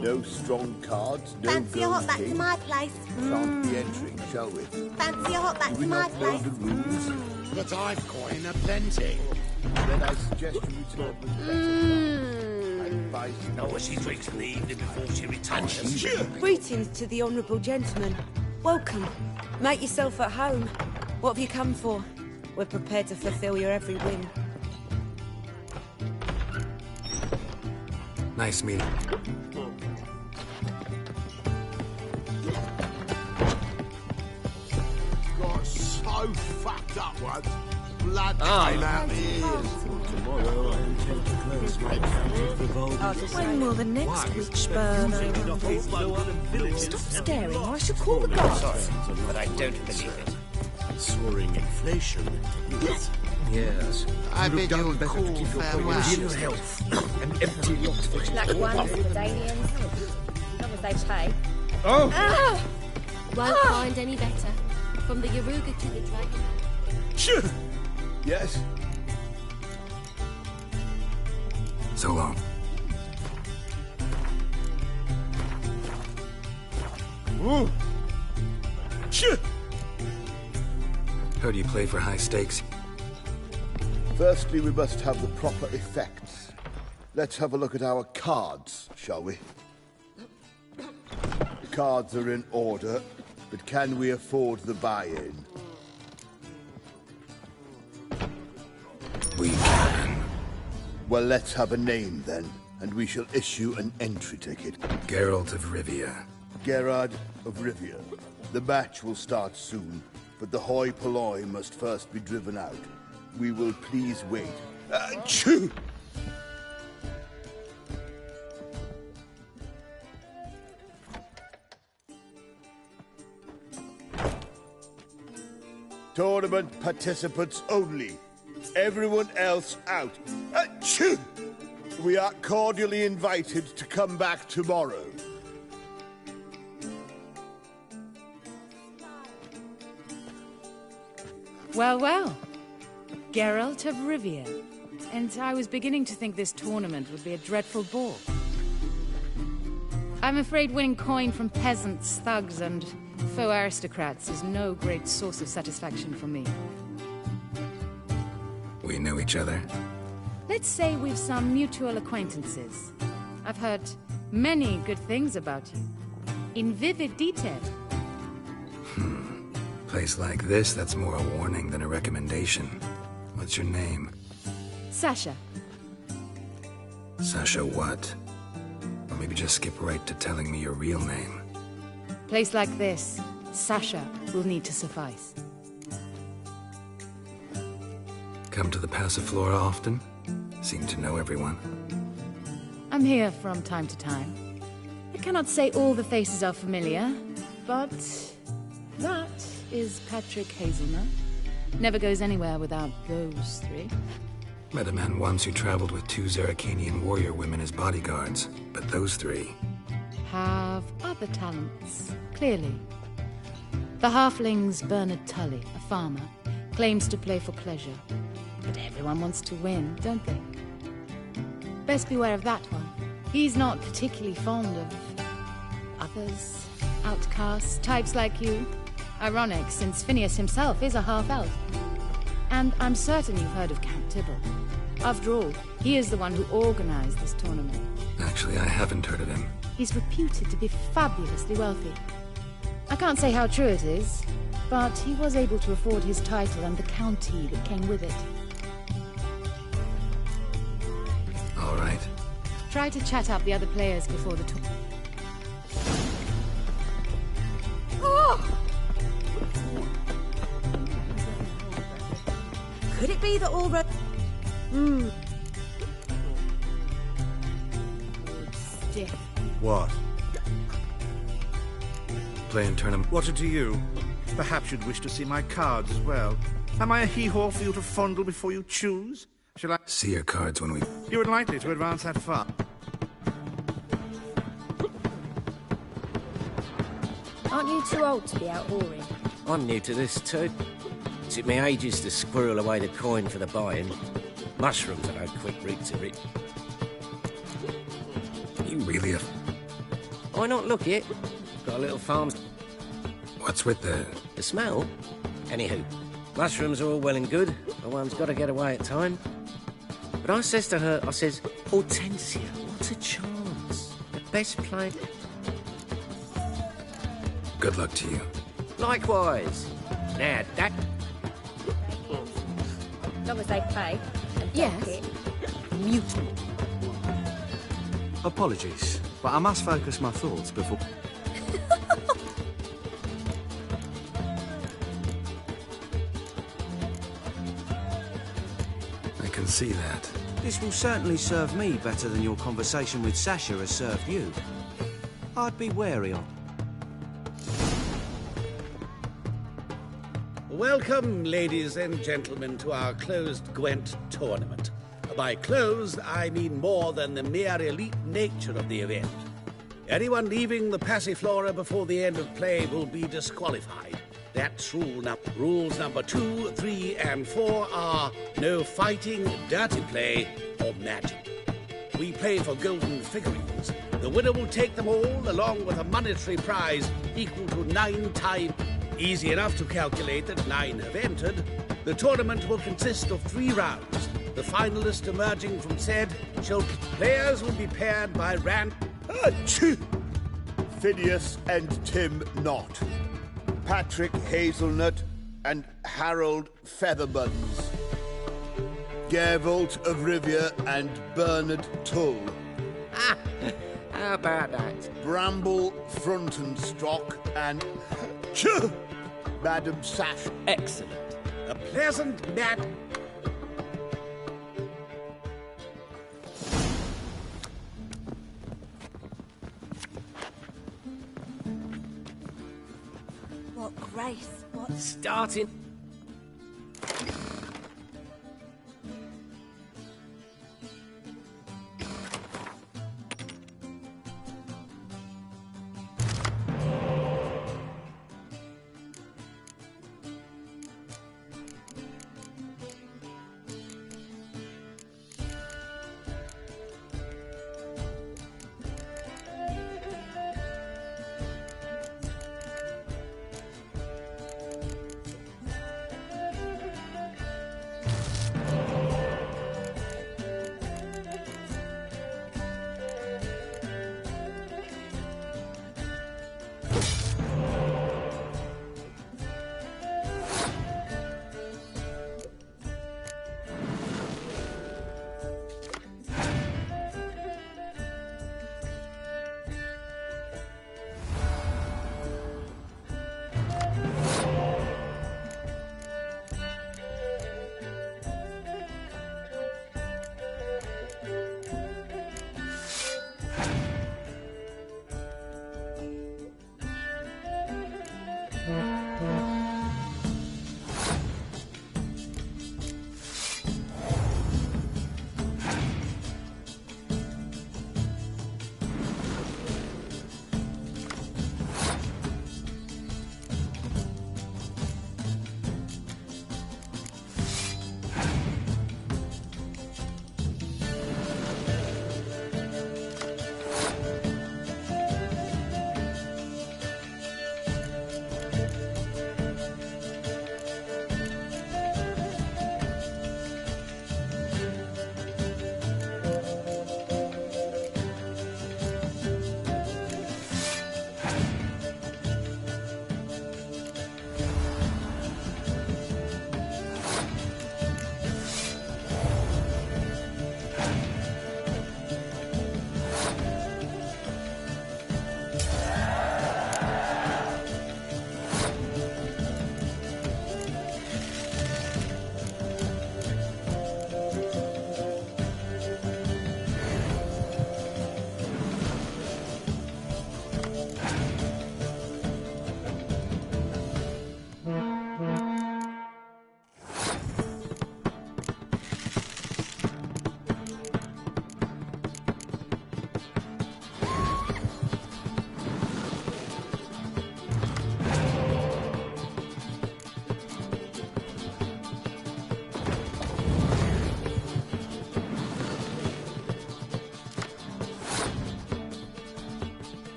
No strong cards, no Fancy a gold hot back to king. my place. Shan't be entering, shall we? Fancy a hot back Do to we my not know place. the rules? But I've coin aplenty. Then I suggest you return with better. I advise you Know what she drinks in the evening before she retires. Greetings to the honourable gentleman. Welcome. Make yourself at home. What have you come for? We're prepared to fulfil your every whim. Nice meeting. Got so fucked up once. Blood came out my ears. tomorrow. I intend to close my account for Volga. When will the next witch burn? Stop staring or I shall call the guards. But I don't believe it. Soaring inflation. Yes. I bid you a better cool to keep your farewell. pockets in your health and empty your fridge. Black ones, Dalians, as long as they pay. Oh! Won't find any better. From the Yaruga to the dragon. Yes. So long. Ooh. Heard you play for high stakes. Firstly, we must have the proper effects. Let's have a look at our cards, shall we? The cards are in order, but can we afford the buy-in? We can. Well, let's have a name then, and we shall issue an entry ticket. Geraltttt of Rivia. Gerard of Rivia. The match will start soon, but the hoi polloi must first be driven out. We will please wait. Achoo! Tournament participants only. Everyone else out. Achoo! We are cordially invited to come back tomorrow. Well, well. Geraltttt of Rivia. And I was beginning to think this tournament would be a dreadful bore. I'm afraid winning coin from peasants, thugs, and faux aristocrats is no great source of satisfaction for me. We know each other. Let's say we've some mutual acquaintances. I've heard many good things about you. In vivid detail. Place like this, that's more a warning than a recommendation. What's your name? Sasha. Sasha what? Or maybe just skip right to telling me your real name. Place like this, Sasha will need to suffice. Come to the Passiflora often? Seem to know everyone. I'm here from time to time. I cannot say all the faces are familiar, but that is Patrick Hazelnut. Never goes anywhere without those three. Met a man once who traveled with 2 Zeracanian warrior women as bodyguards, but those 3... have other talents, clearly. The halfling's Bernard Tully, a farmer, claims to play for pleasure. But everyone wants to win, don't they? Best beware of that one. He's not particularly fond of others, outcasts, types like you. Ironic, since Phineas himself is a half-elf. And I'm certain you've heard of Count Tibble. After all, he is the one who organized this tournament. Actually, I haven't heard of him. He's reputed to be fabulously wealthy. I can't say how true it is, but he was able to afford his title and the county that came with it. All right. Try to chat up the other players before the tournament. Oh! Could it be that all Stiff. What? Playing tournament. What's it to you? Perhaps you'd wish to see my cards as well. Am I a hee-haw for you to fondle before you choose? Shall I... See your cards when we... You're unlikely to advance that far. Aren't you too old to be out whoring? I'm new to this too. Took me ages to squirrel away the coin for the buy-in. Mushrooms are no quick route to it. You really have... Why not look it? Got a little farm. What's with the... The smell? Anywho, mushrooms are all well and good, but one's got to get away at time. But I says to her, I says, Hortensia, what a chance. The best play. Good luck to you. Likewise. Now, that... As long as they pay. And Yes. it. Mutant. Apologies, but I must focus my thoughts before... I can see that. This will certainly serve me better than your conversation with Sasha has served you. I'd be wary of... Welcome, ladies and gentlemen, to our closed Gwent tournament. By closed, I mean more than the mere elite nature of the event. Anyone leaving the Passiflora before the end of play will be disqualified. That's rules number 2, 3, and 4 are no fighting, dirty play, or magic. We play for golden figurines. The winner will take them all, along with a monetary prize equal to 9 times. Easy enough to calculate that 9 have entered. The tournament will consist of 3 rounds. The finalists emerging from said players will be paired by Phineas and Tim Knott. Patrick Hazelnut and Harold Featherbuns. Geraltttt of Rivia and Bernard Tull. How about that? Bramble Frontenstock and Madam Sash. Excellent. A pleasant mat. What grace, what... Starting.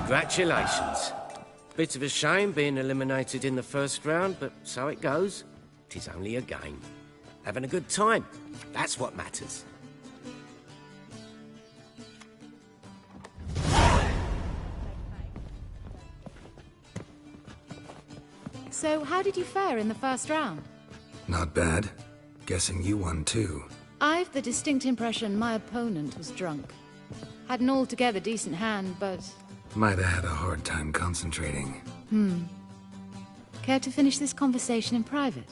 Congratulations. Bit of a shame being eliminated in the first round, but so it goes. 'Tis only a game. Having a good time. That's what matters. So, how did you fare in the first round? Not bad. Guessing you won too. I've the distinct impression my opponent was drunk. Had an altogether decent hand, but... Might have had a hard time concentrating. Care to finish this conversation in private?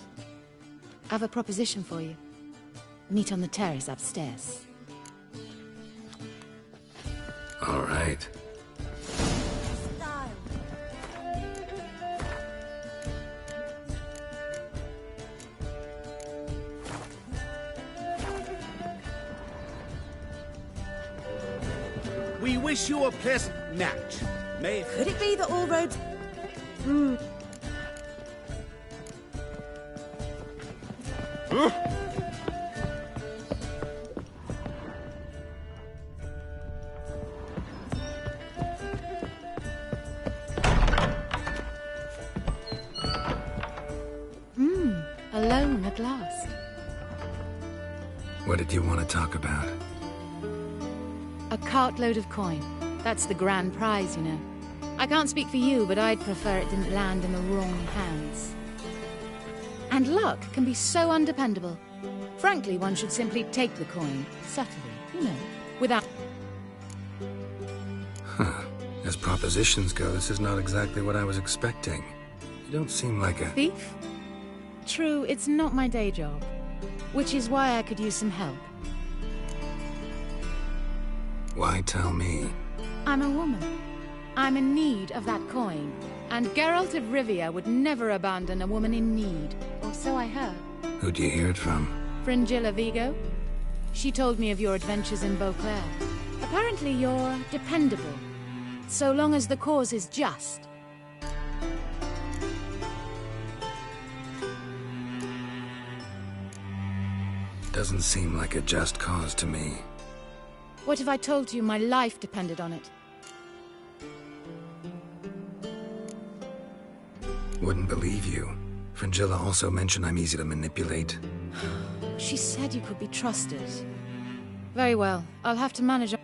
I have a proposition for you. Meet on the terrace upstairs. All right. We wish you a pleasant match. May... Could it be that all roads... Alone at last. What did you want to talk about? A cartload of coin. That's the grand prize, you know. I can't speak for you, but I'd prefer it didn't land in the wrong hands. And luck can be so undependable. Frankly, one should simply take the coin, subtly, you know, without... Huh. As propositions go, this is not exactly what I was expecting. You don't seem like a... Thief? True, it's not my day job. Which is why I could use some help. Why tell me? I'm a woman. I'm in need of that coin. And Geralt of Rivia would never abandon a woman in need. Or so I heard. Who'd you hear it from? Fringilla Vigo. She told me of your adventures in Beauclair. Apparently you're dependable. So long as the cause is just. Doesn't seem like a just cause to me. What if I told you my life depended on it? Wouldn't believe you. Fringilla also mentioned I'm easy to manipulate. She said you could be trusted. Very well. I'll have to manage...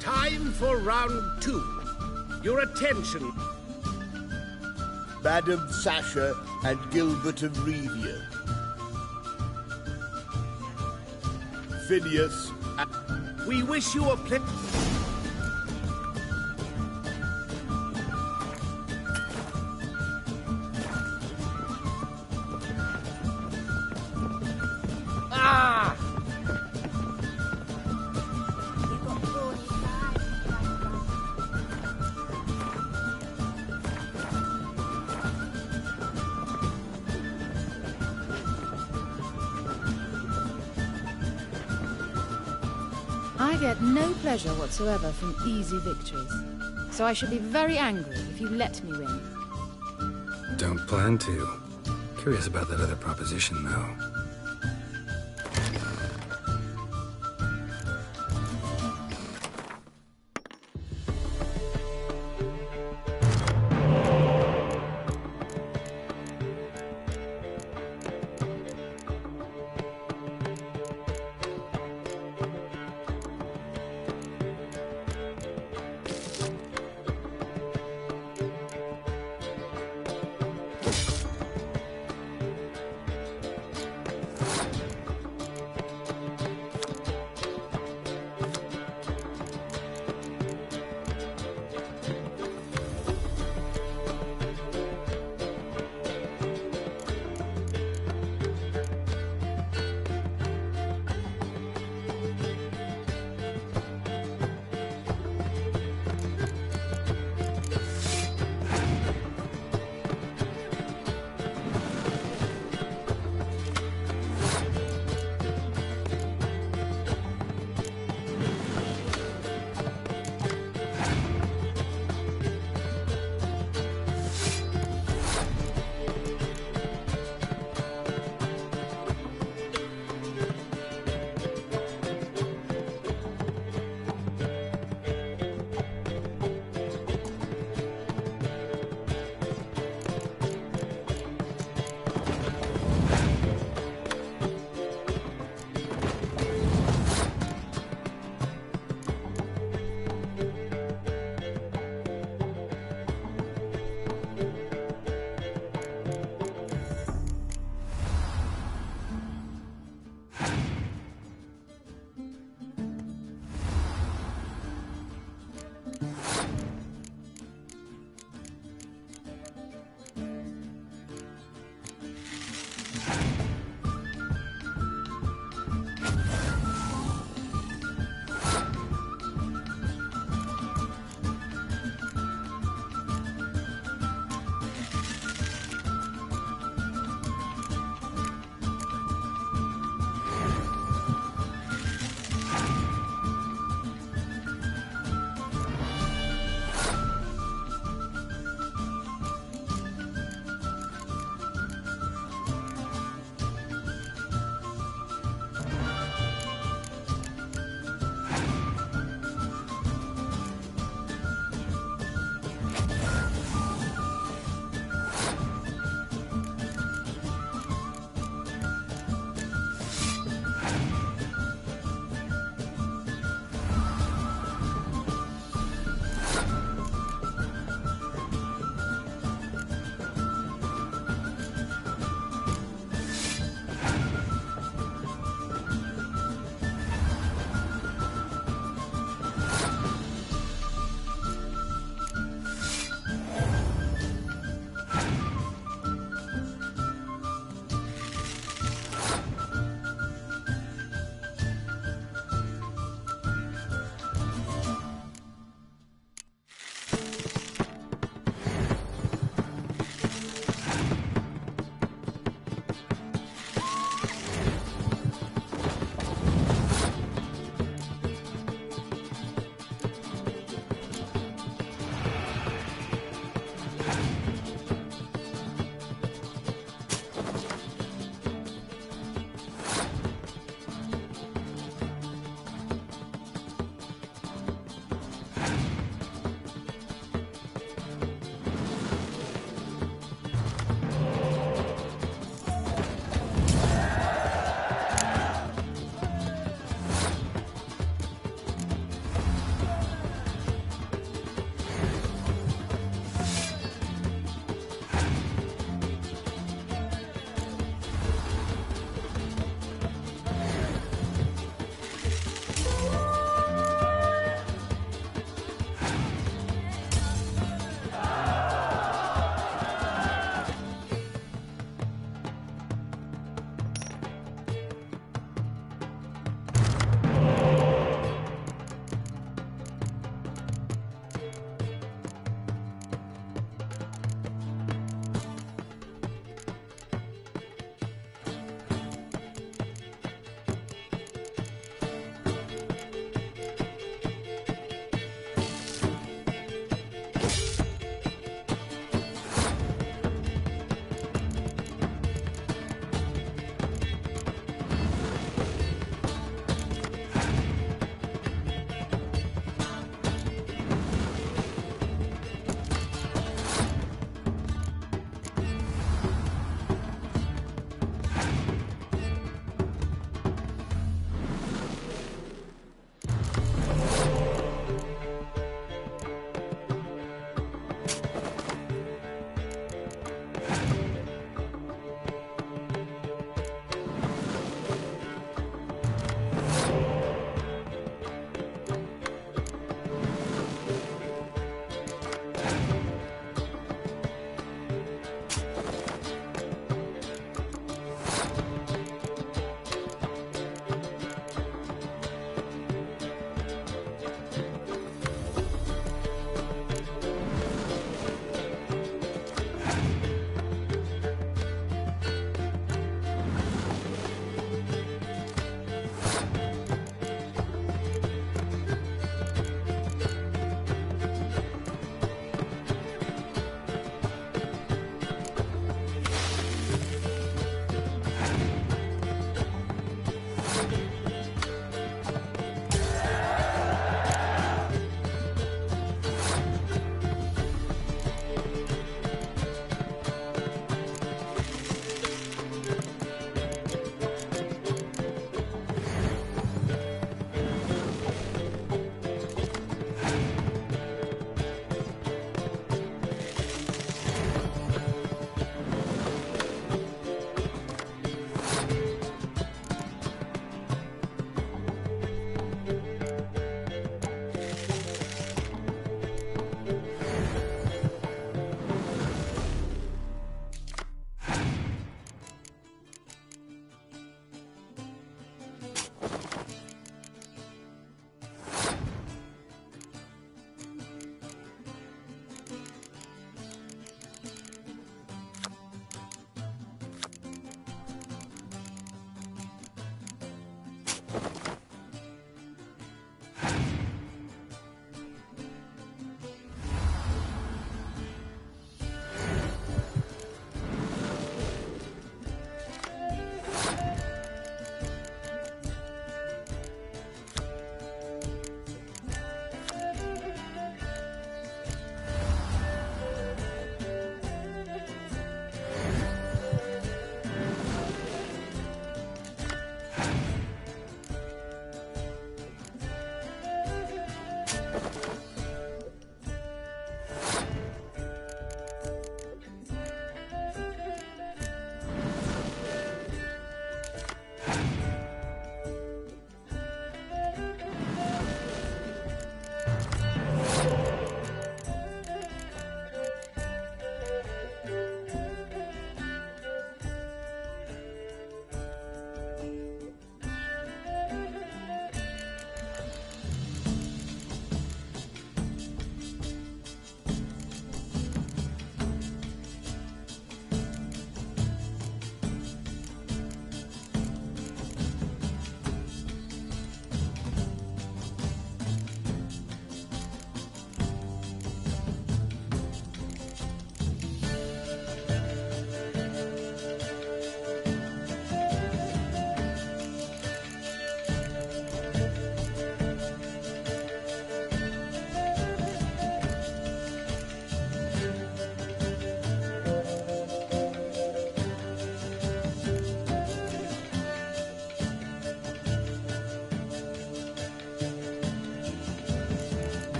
Time for round 2. Your attention. Madam Sasha and Gilbert of Revia. Phineas. We wish you a Ah! I get no pleasure whatsoever from easy victories. So I should be very angry if you let me win. Don't plan to. Curious about that other proposition, though.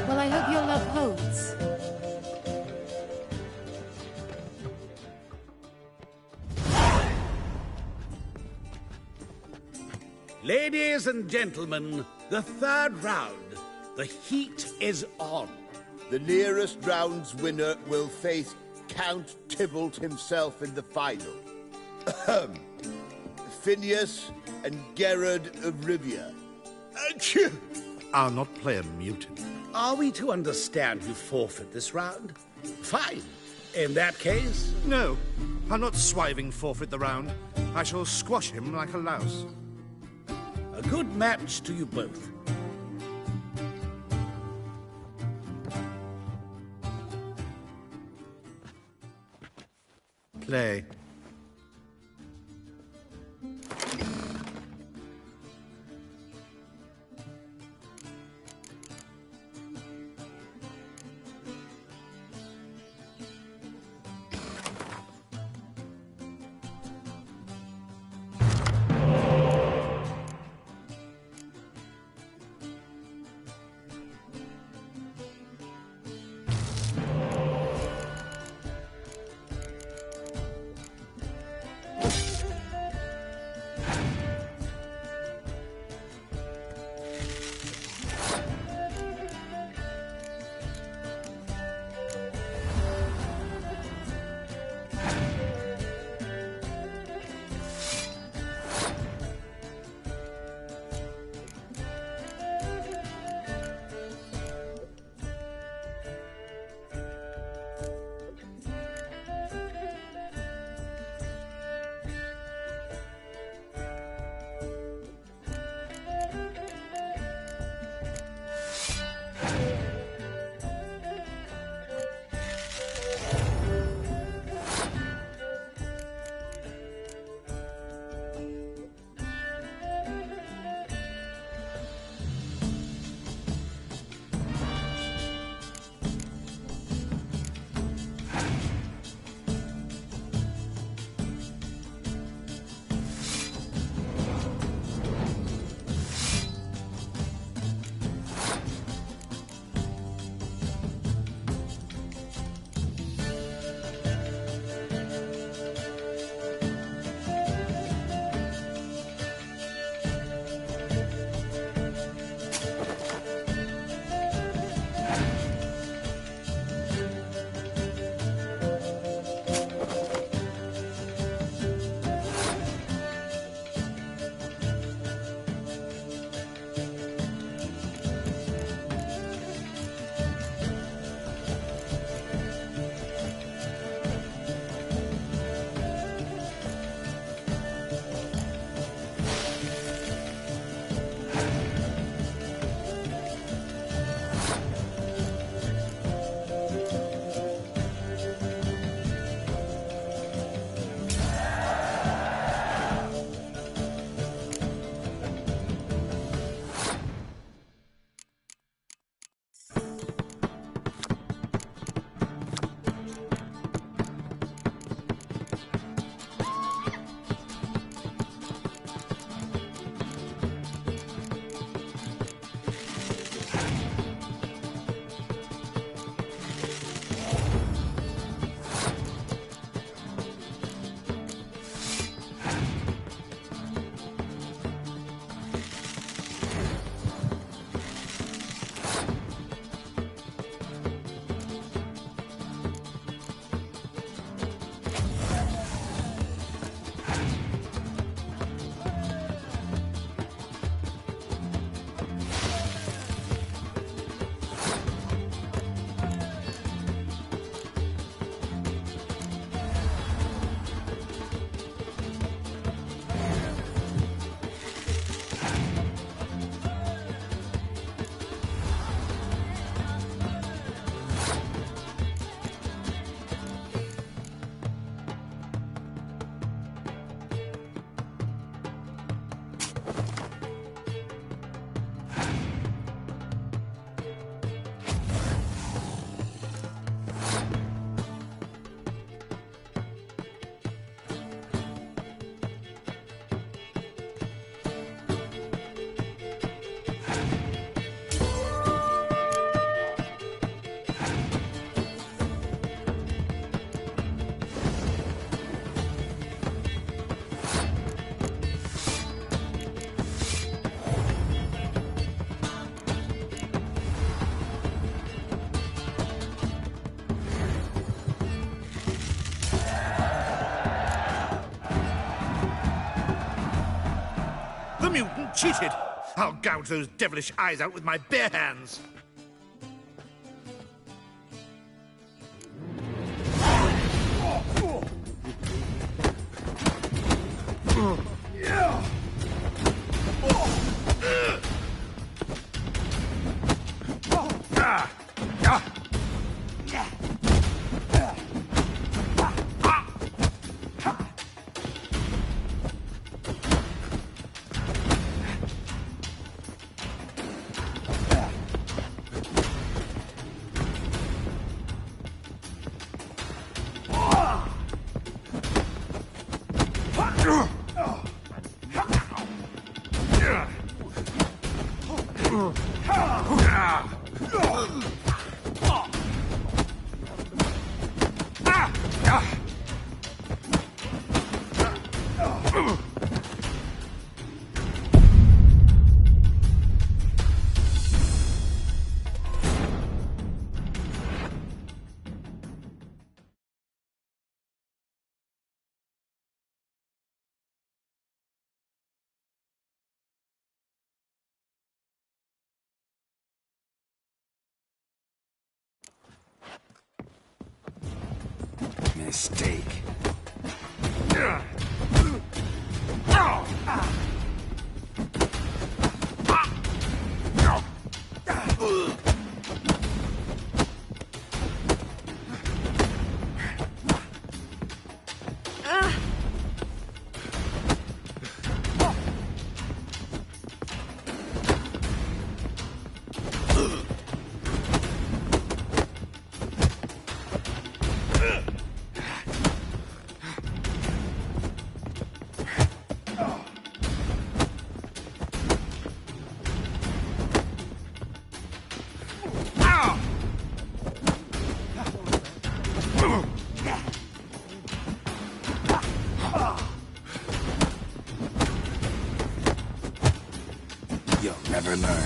Well, I hope your love holds. Ladies and gentlemen, the third round. The heat is on. The nearest round's winner will face Count Tybalt himself in the final. Phineas and Gerard of Rivia. I'll not play a mutant. Are we to understand you forfeit this round? Fine. In that case... No, I'll not swiving forfeit the round. I shall squash him like a louse. A good match to you both. Play. The mutant cheated! I'll gouge those devilish eyes out with my bare hands! Mistake. You'll never learn.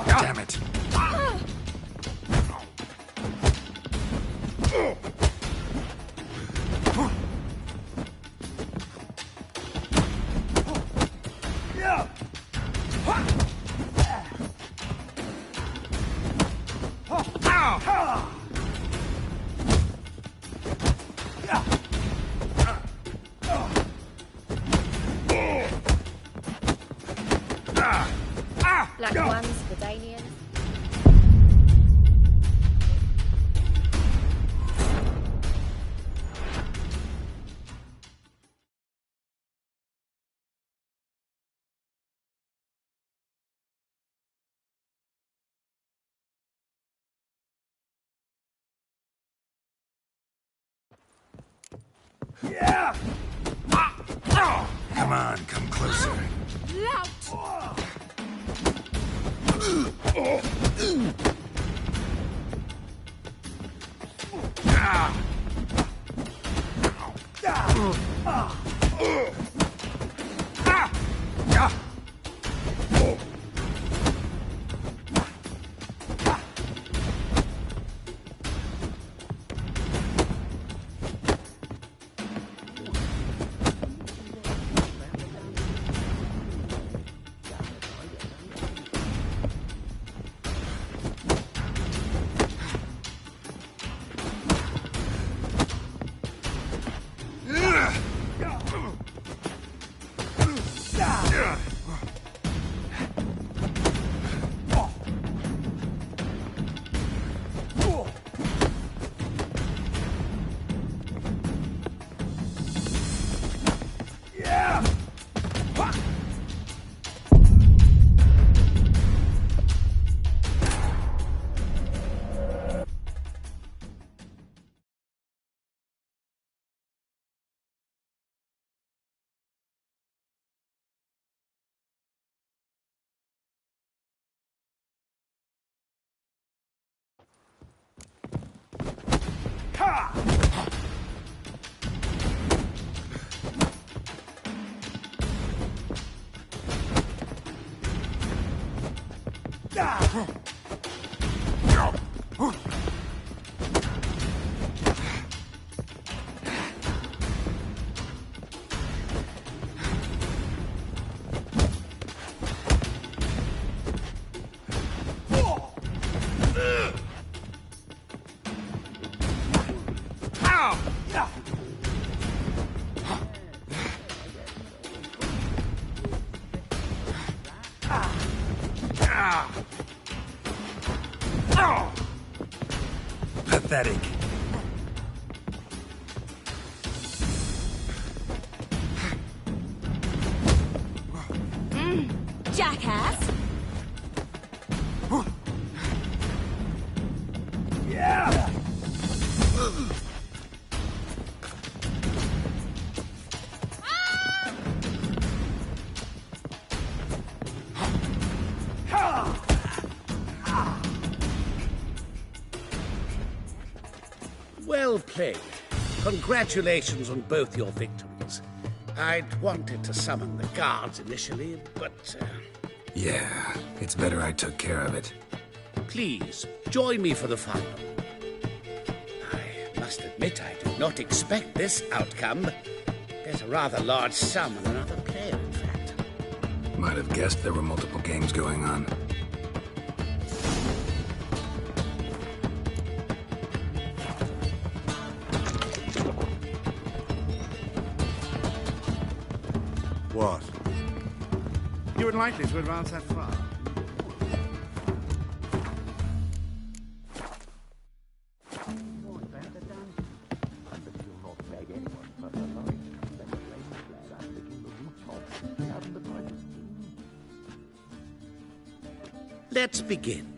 Damn it. Black ones, Vidanians. Come on, come closer. Lout! Pathetic. Jackass! Yeah! Well played. Congratulations on both your victories. I'd wanted to summon the guards initially, but... Yeah, it's better I took care of it. Please, join me for the final. I must admit I did not expect this outcome. There's a rather large sum on another player, in fact. Might have guessed there were multiple games going on. What? You weren't likely to advance that far. Let's begin.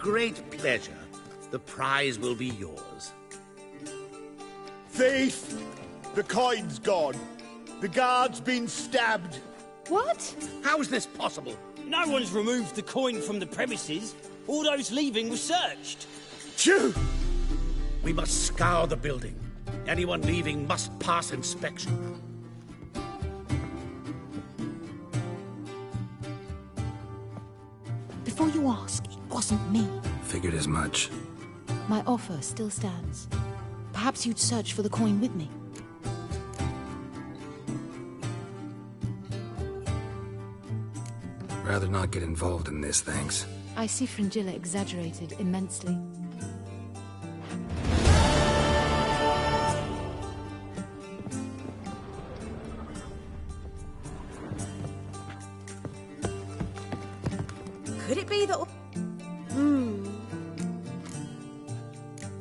great pleasure. The prize will be yours. Thief! The coin's gone. The guard's been stabbed. What? How is this possible? No one's removed the coin from the premises. All those leaving were searched. Phew! We must scour the building. Anyone leaving must pass inspection. Before you ask, it wasn't me. Figured as much. My offer still stands. Perhaps you'd search for the coin with me. Rather not get involved in this, thanks. I see Fringilla exaggerated immensely. Could it be that...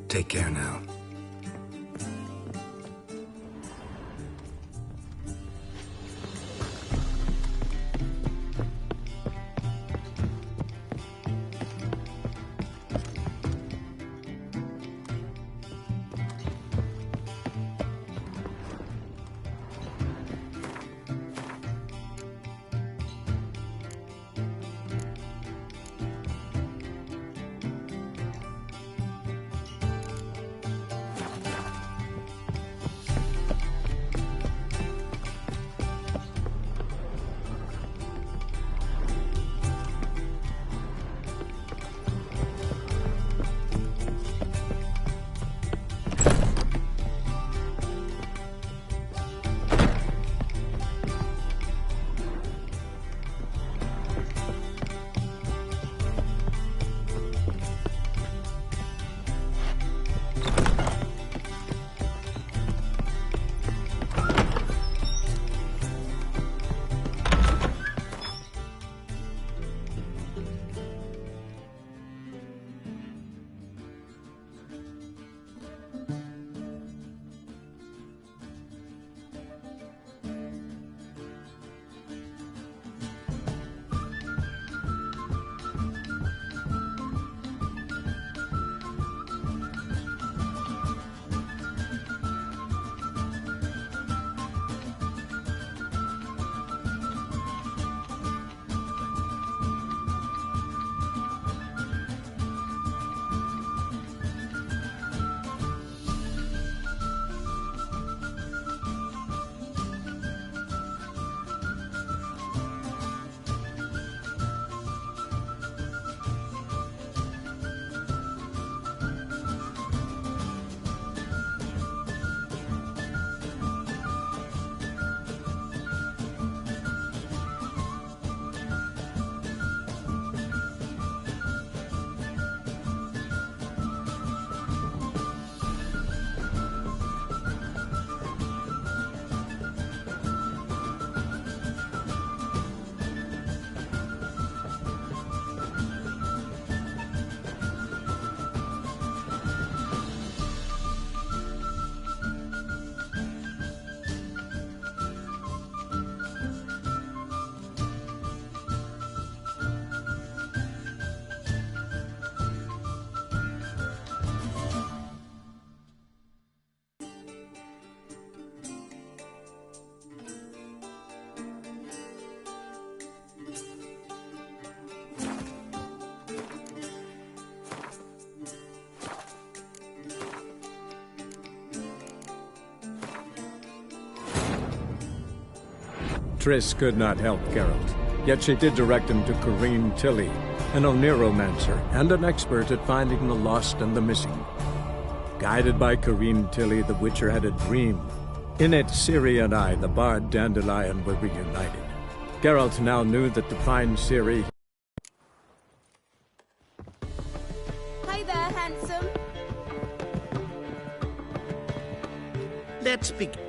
Take care now. Triss could not help Geralt, yet she did direct him to Corrine Tilly, an Oniromancer and an expert at finding the lost and the missing. Guided by Corrine Tilly, the Witcher had a dream. In it, Ciri and I, the bard Dandelion, were reunited. Geralt now knew that to find Ciri... Hey there, handsome. Let's begin.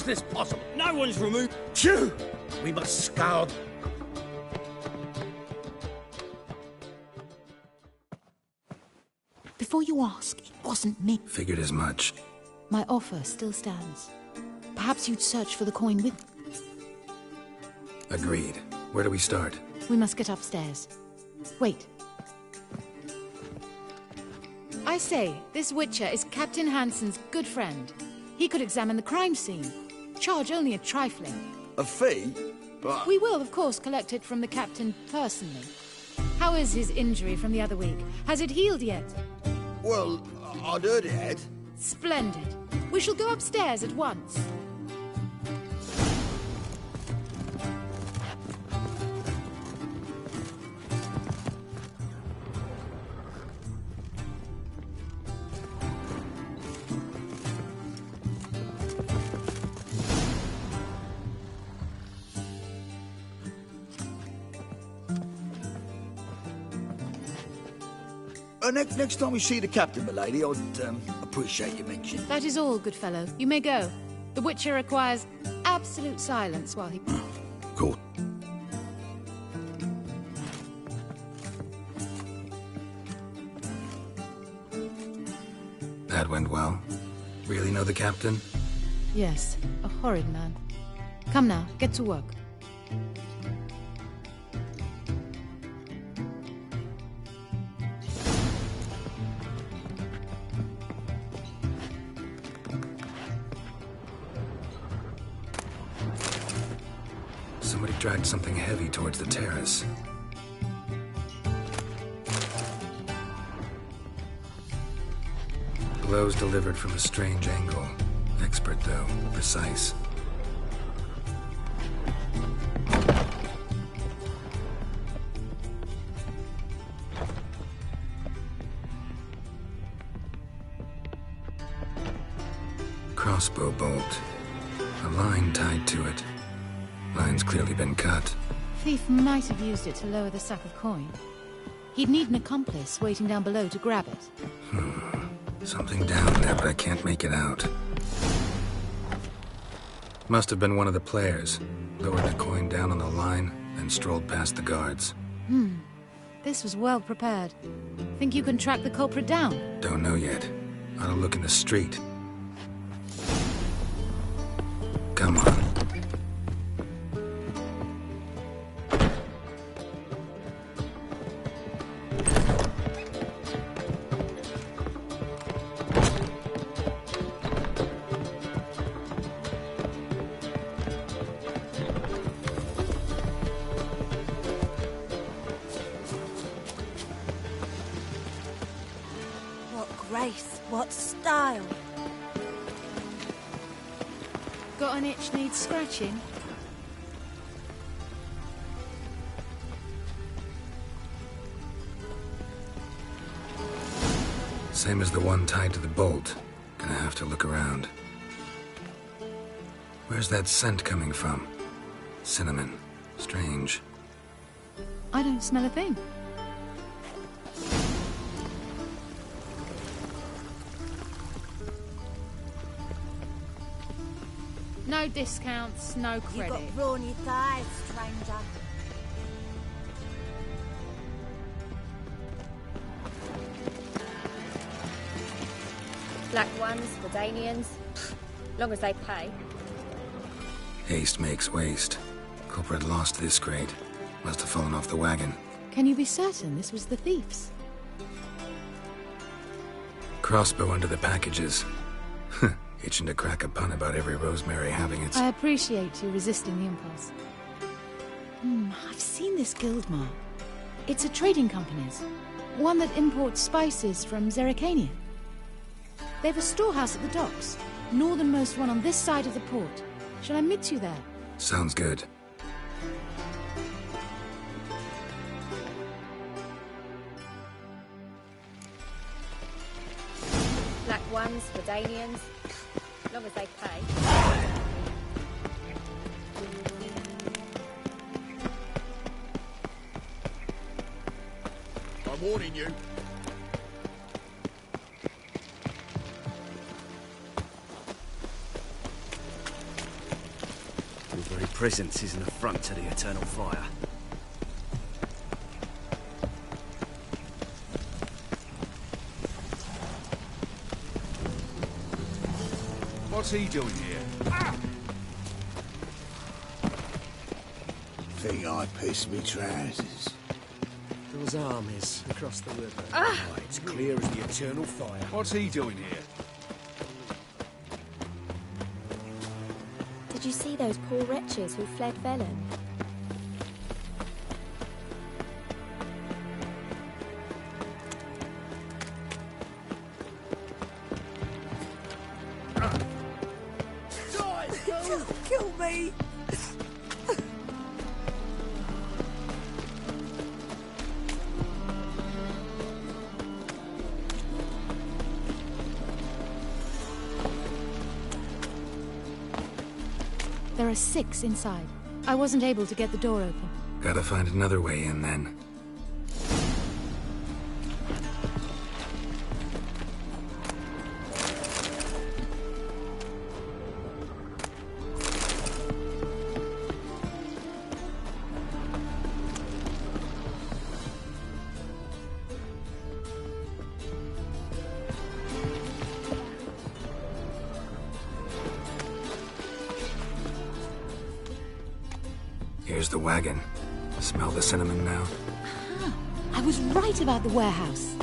this possible? No one's removed. Phew! We must scour. Before you ask, it wasn't me. Figured as much. My offer still stands. Perhaps you'd search for the coin with... Agreed. Where do we start? We must get upstairs. Wait. I say, this Witcher is Captain Hansen's good friend. He could examine the crime scene. Charge only a trifling. A fee? But... We will, of course, collect it from the captain personally. How is his injury from the other week? Has it healed yet? Well, I'd heard it had. Splendid. We shall go upstairs at once. Next time we see the captain, milady, I'd appreciate your mention. That is all, good fellow. You may go. The Witcher requires absolute silence while he... Cool. That went well. Really know the captain? Yes, a horrid man. Come now, get to work. Somebody dragged something heavy towards the terrace. Blows delivered from a strange angle. Expert, though. Precise. Crossbow bolt. A line tied to it. Line's clearly been cut. Thief might have used it to lower the sack of coin. He'd need an accomplice waiting down below to grab it. Something down there, but I can't make it out. Must have been one of the players. Lowered the coin down on the line, then strolled past the guards. This was well prepared. Think you can track the culprit down? Don't know yet. Ought to look in the street. Come on. Grace, what style? Got an itch needs scratching? Same as the one tied to the bolt. Gonna have to look around. Where's that scent coming from? Cinnamon. Strange. I don't smell a thing. No discounts, no credit. You've got brawny thighs, stranger. Black ones, Verdanians. Long as they pay. Haste makes waste. Culprit lost this crate. Must have fallen off the wagon. Can you be certain this was the thief's? Crossbow under the packages. Itching to crack a pun about every rosemary having its... I appreciate you resisting the impulse. I've seen this guild mark. It's a trading company's. One that imports spices from Zerrikania. They've a storehouse at the docks. Northernmost one on this side of the port. Shall I meet you there? Sounds good. Black ones, Verdanians. Long as they pay. I'm warning you. presence is an affront to the eternal fire. What's he doing here? Think I pissed me trousers. Those armies across the river. It's clear as the eternal fire. What's he doing here? Did you see those poor wretches who fled Velen? Kill me! There are 6 inside. I wasn't able to get the door open. Gotta find another way in then. Here's the wagon. Smell the cinnamon now? Ah, I was right about the warehouse.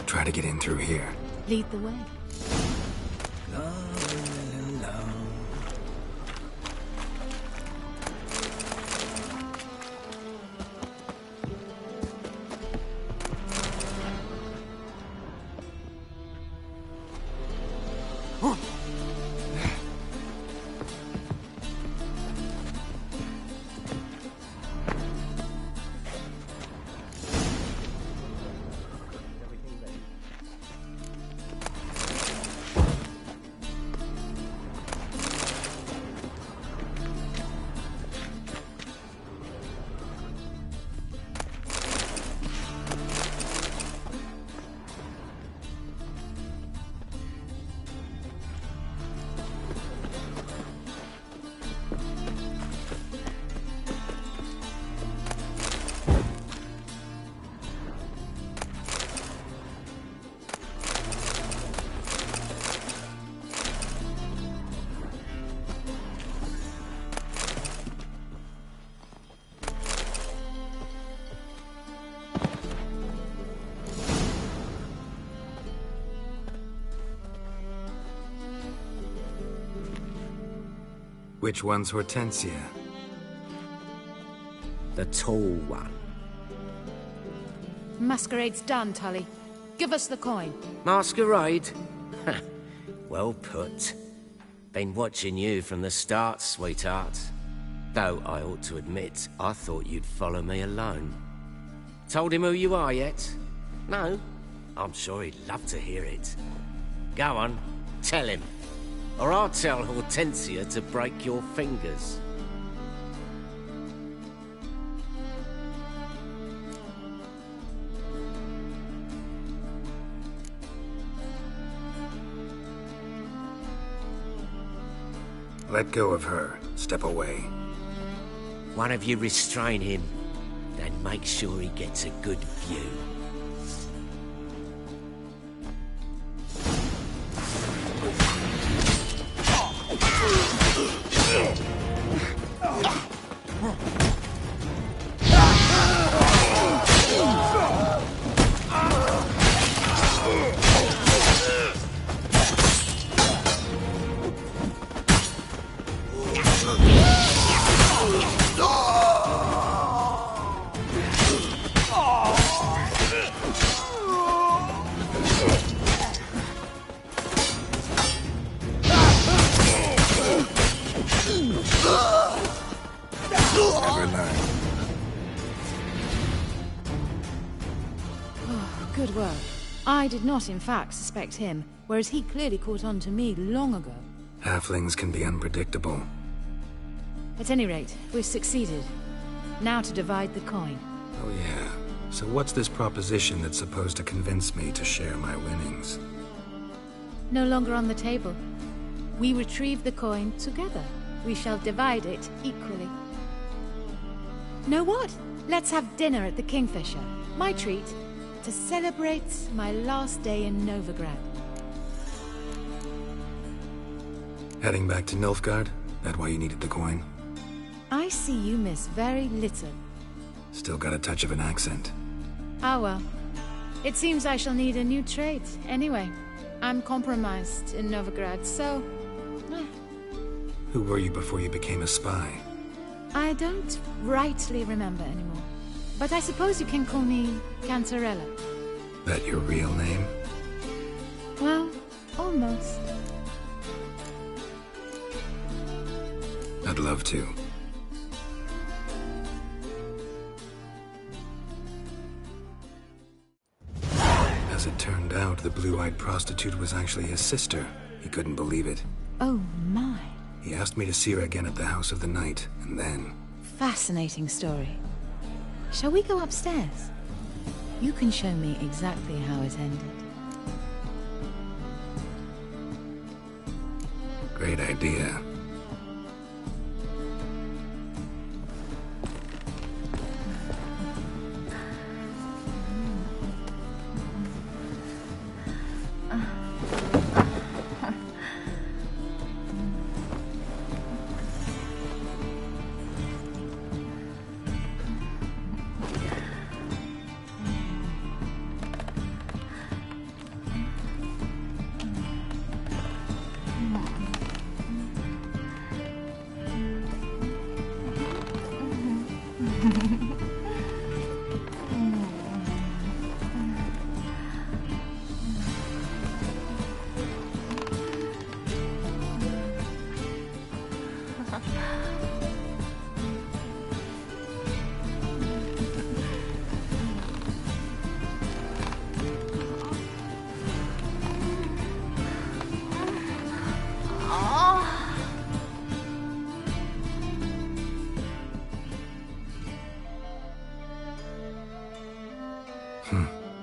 Try to get in through here. Lead the way. Which one's Hortensia? The tall one. Masquerade's done, Tully. Give us the coin. Masquerade? Well put. Been watching you from the start, sweetheart. Though I ought to admit, I thought you'd follow me alone. Told him who you are yet? No? I'm sure he'd love to hear it. Go on, tell him. Or I'll tell Hortensia to break your fingers. Let go of her. Step away. One of you restrain him, then make sure he gets a good view. Good work. I did not, in fact, suspect him, whereas he clearly caught on to me long ago. Halflings can be unpredictable. At any rate, we've succeeded. Now to divide the coin. Oh yeah. So what's this proposition that's supposed to convince me to share my winnings? No longer on the table. We retrieve the coin together. We shall divide it equally. Know what? Let's have dinner at the Kingfisher. My treat, to celebrate my last day in Novigrad. Heading back to Nilfgaard? That why you needed the coin? I see you miss very little. Still got a touch of an accent. Ah well. It seems I shall need a new trade. Anyway, I'm compromised in Novigrad, so... Who were you before you became a spy? I don't rightly remember anymore. But I suppose you can call me Cantarella. That your real name? Well, almost. I'd love to. As it turned out, the blue-eyed prostitute was actually his sister. He couldn't believe it. Oh my. He asked me to see her again at the House of the Night, and then... Fascinating story. Shall we go upstairs? You can show me exactly how it ended. Great idea.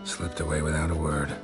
Slipped away without a word.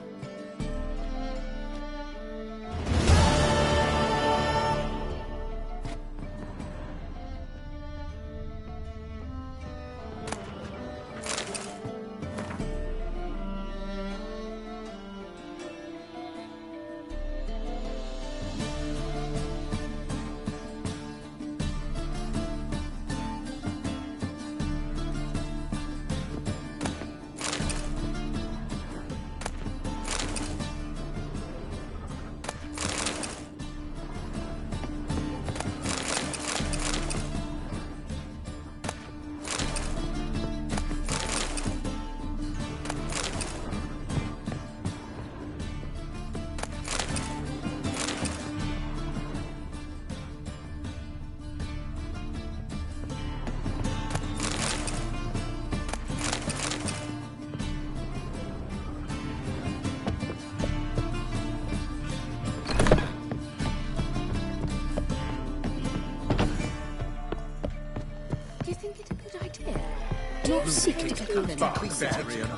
You're sick to be going Barbarian.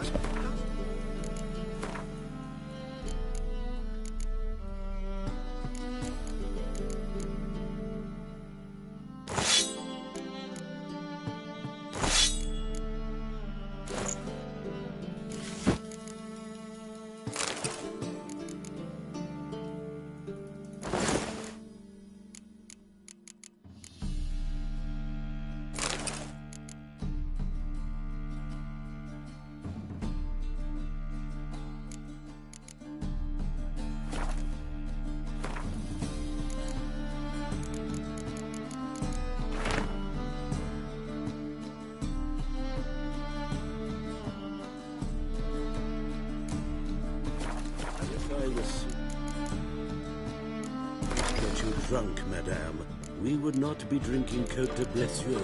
Get you drunk, madame. We would not be drinking Côte de Blessure.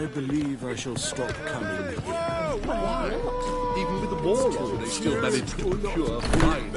I believe I shall stop coming here. Why not? Even with the war on, they still manage to procure fine.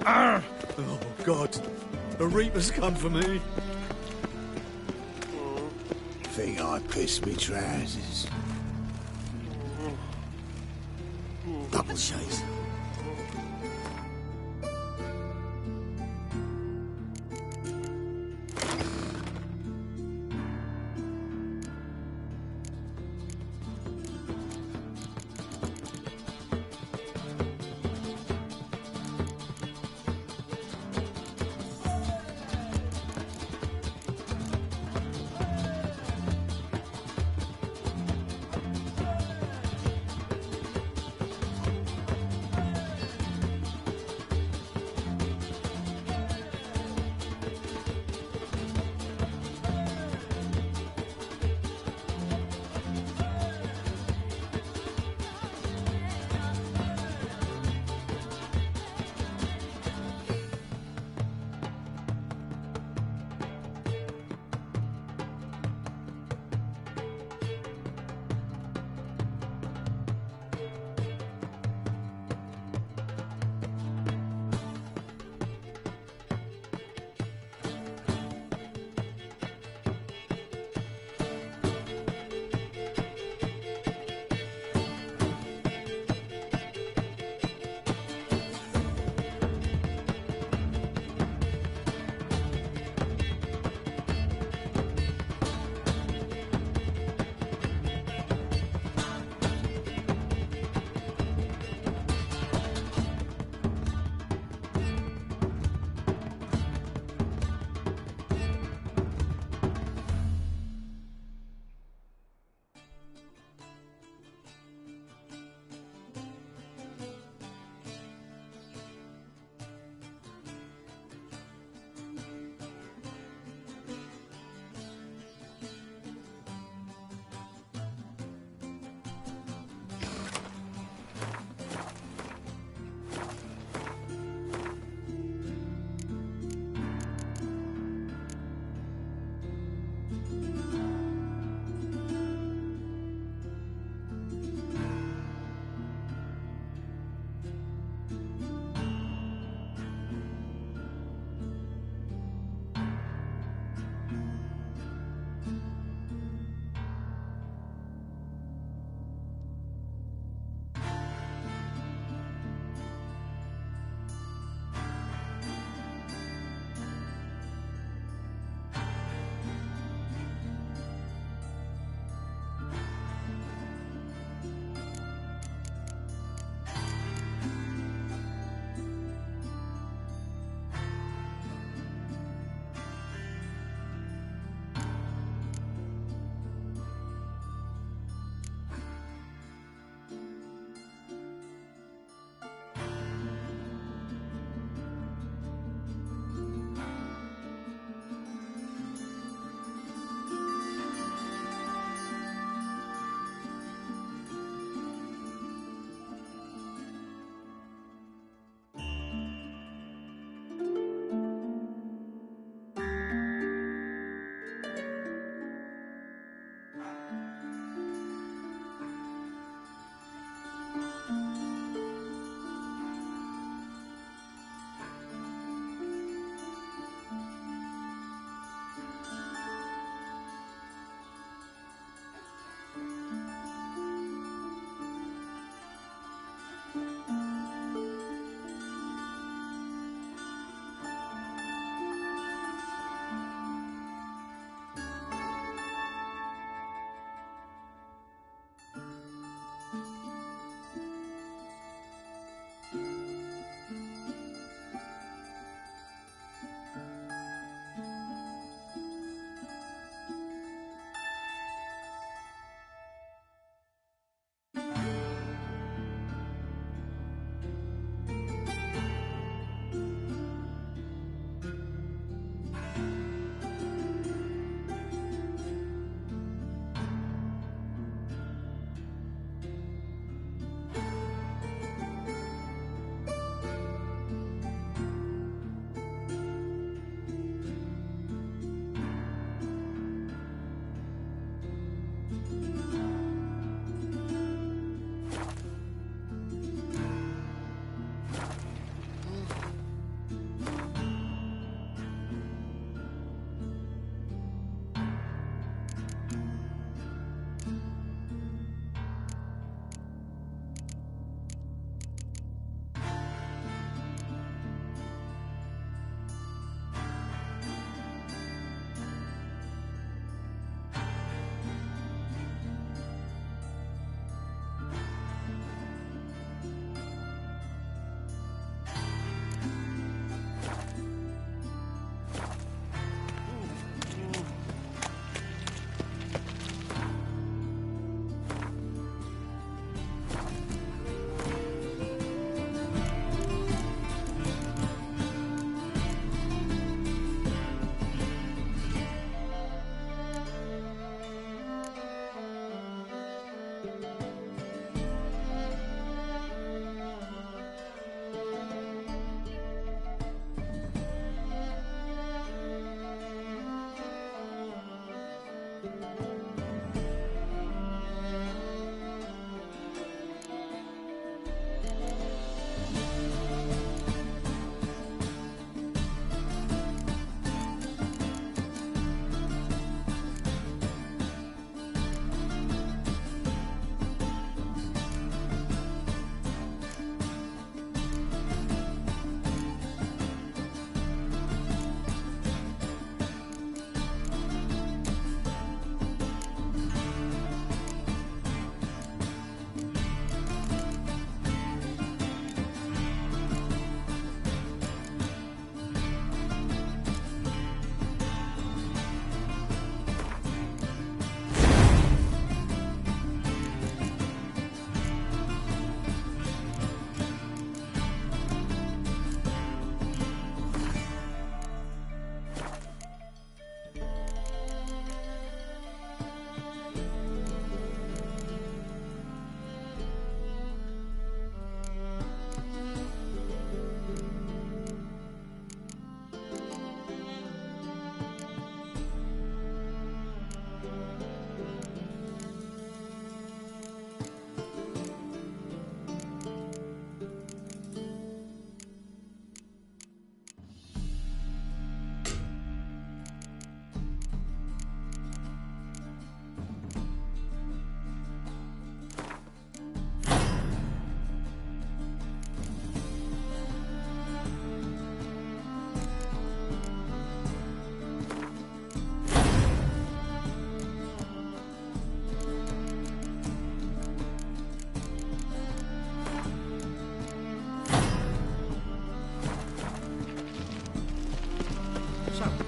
Oh, God. The Reaper's come for me. Think I pissed me trousers. Double chase.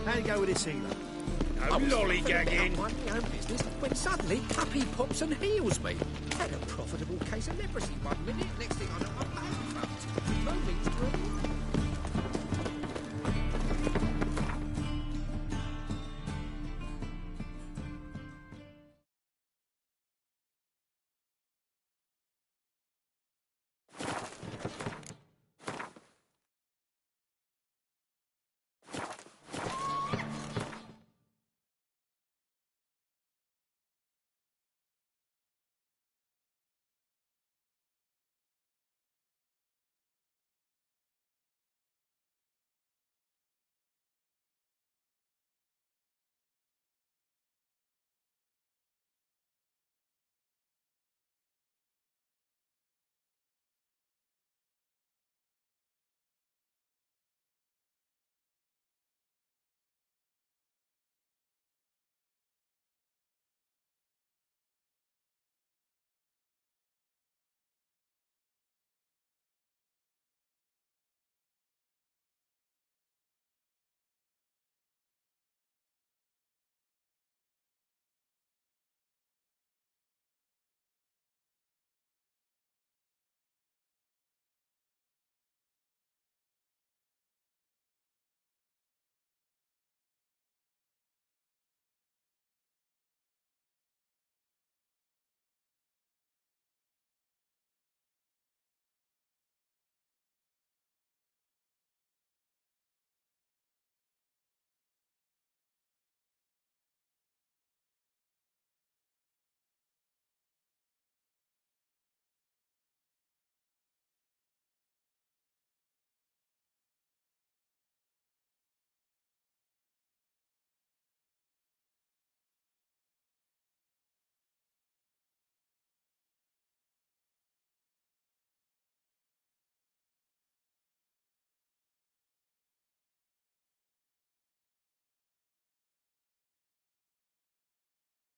How do you go with this healer? No lollygagging. Mind my own business when suddenly Puppy pops and heals me. Had a profitable case of leprosy 1 minute, next thing I know I'm bankrupt. No means to reward.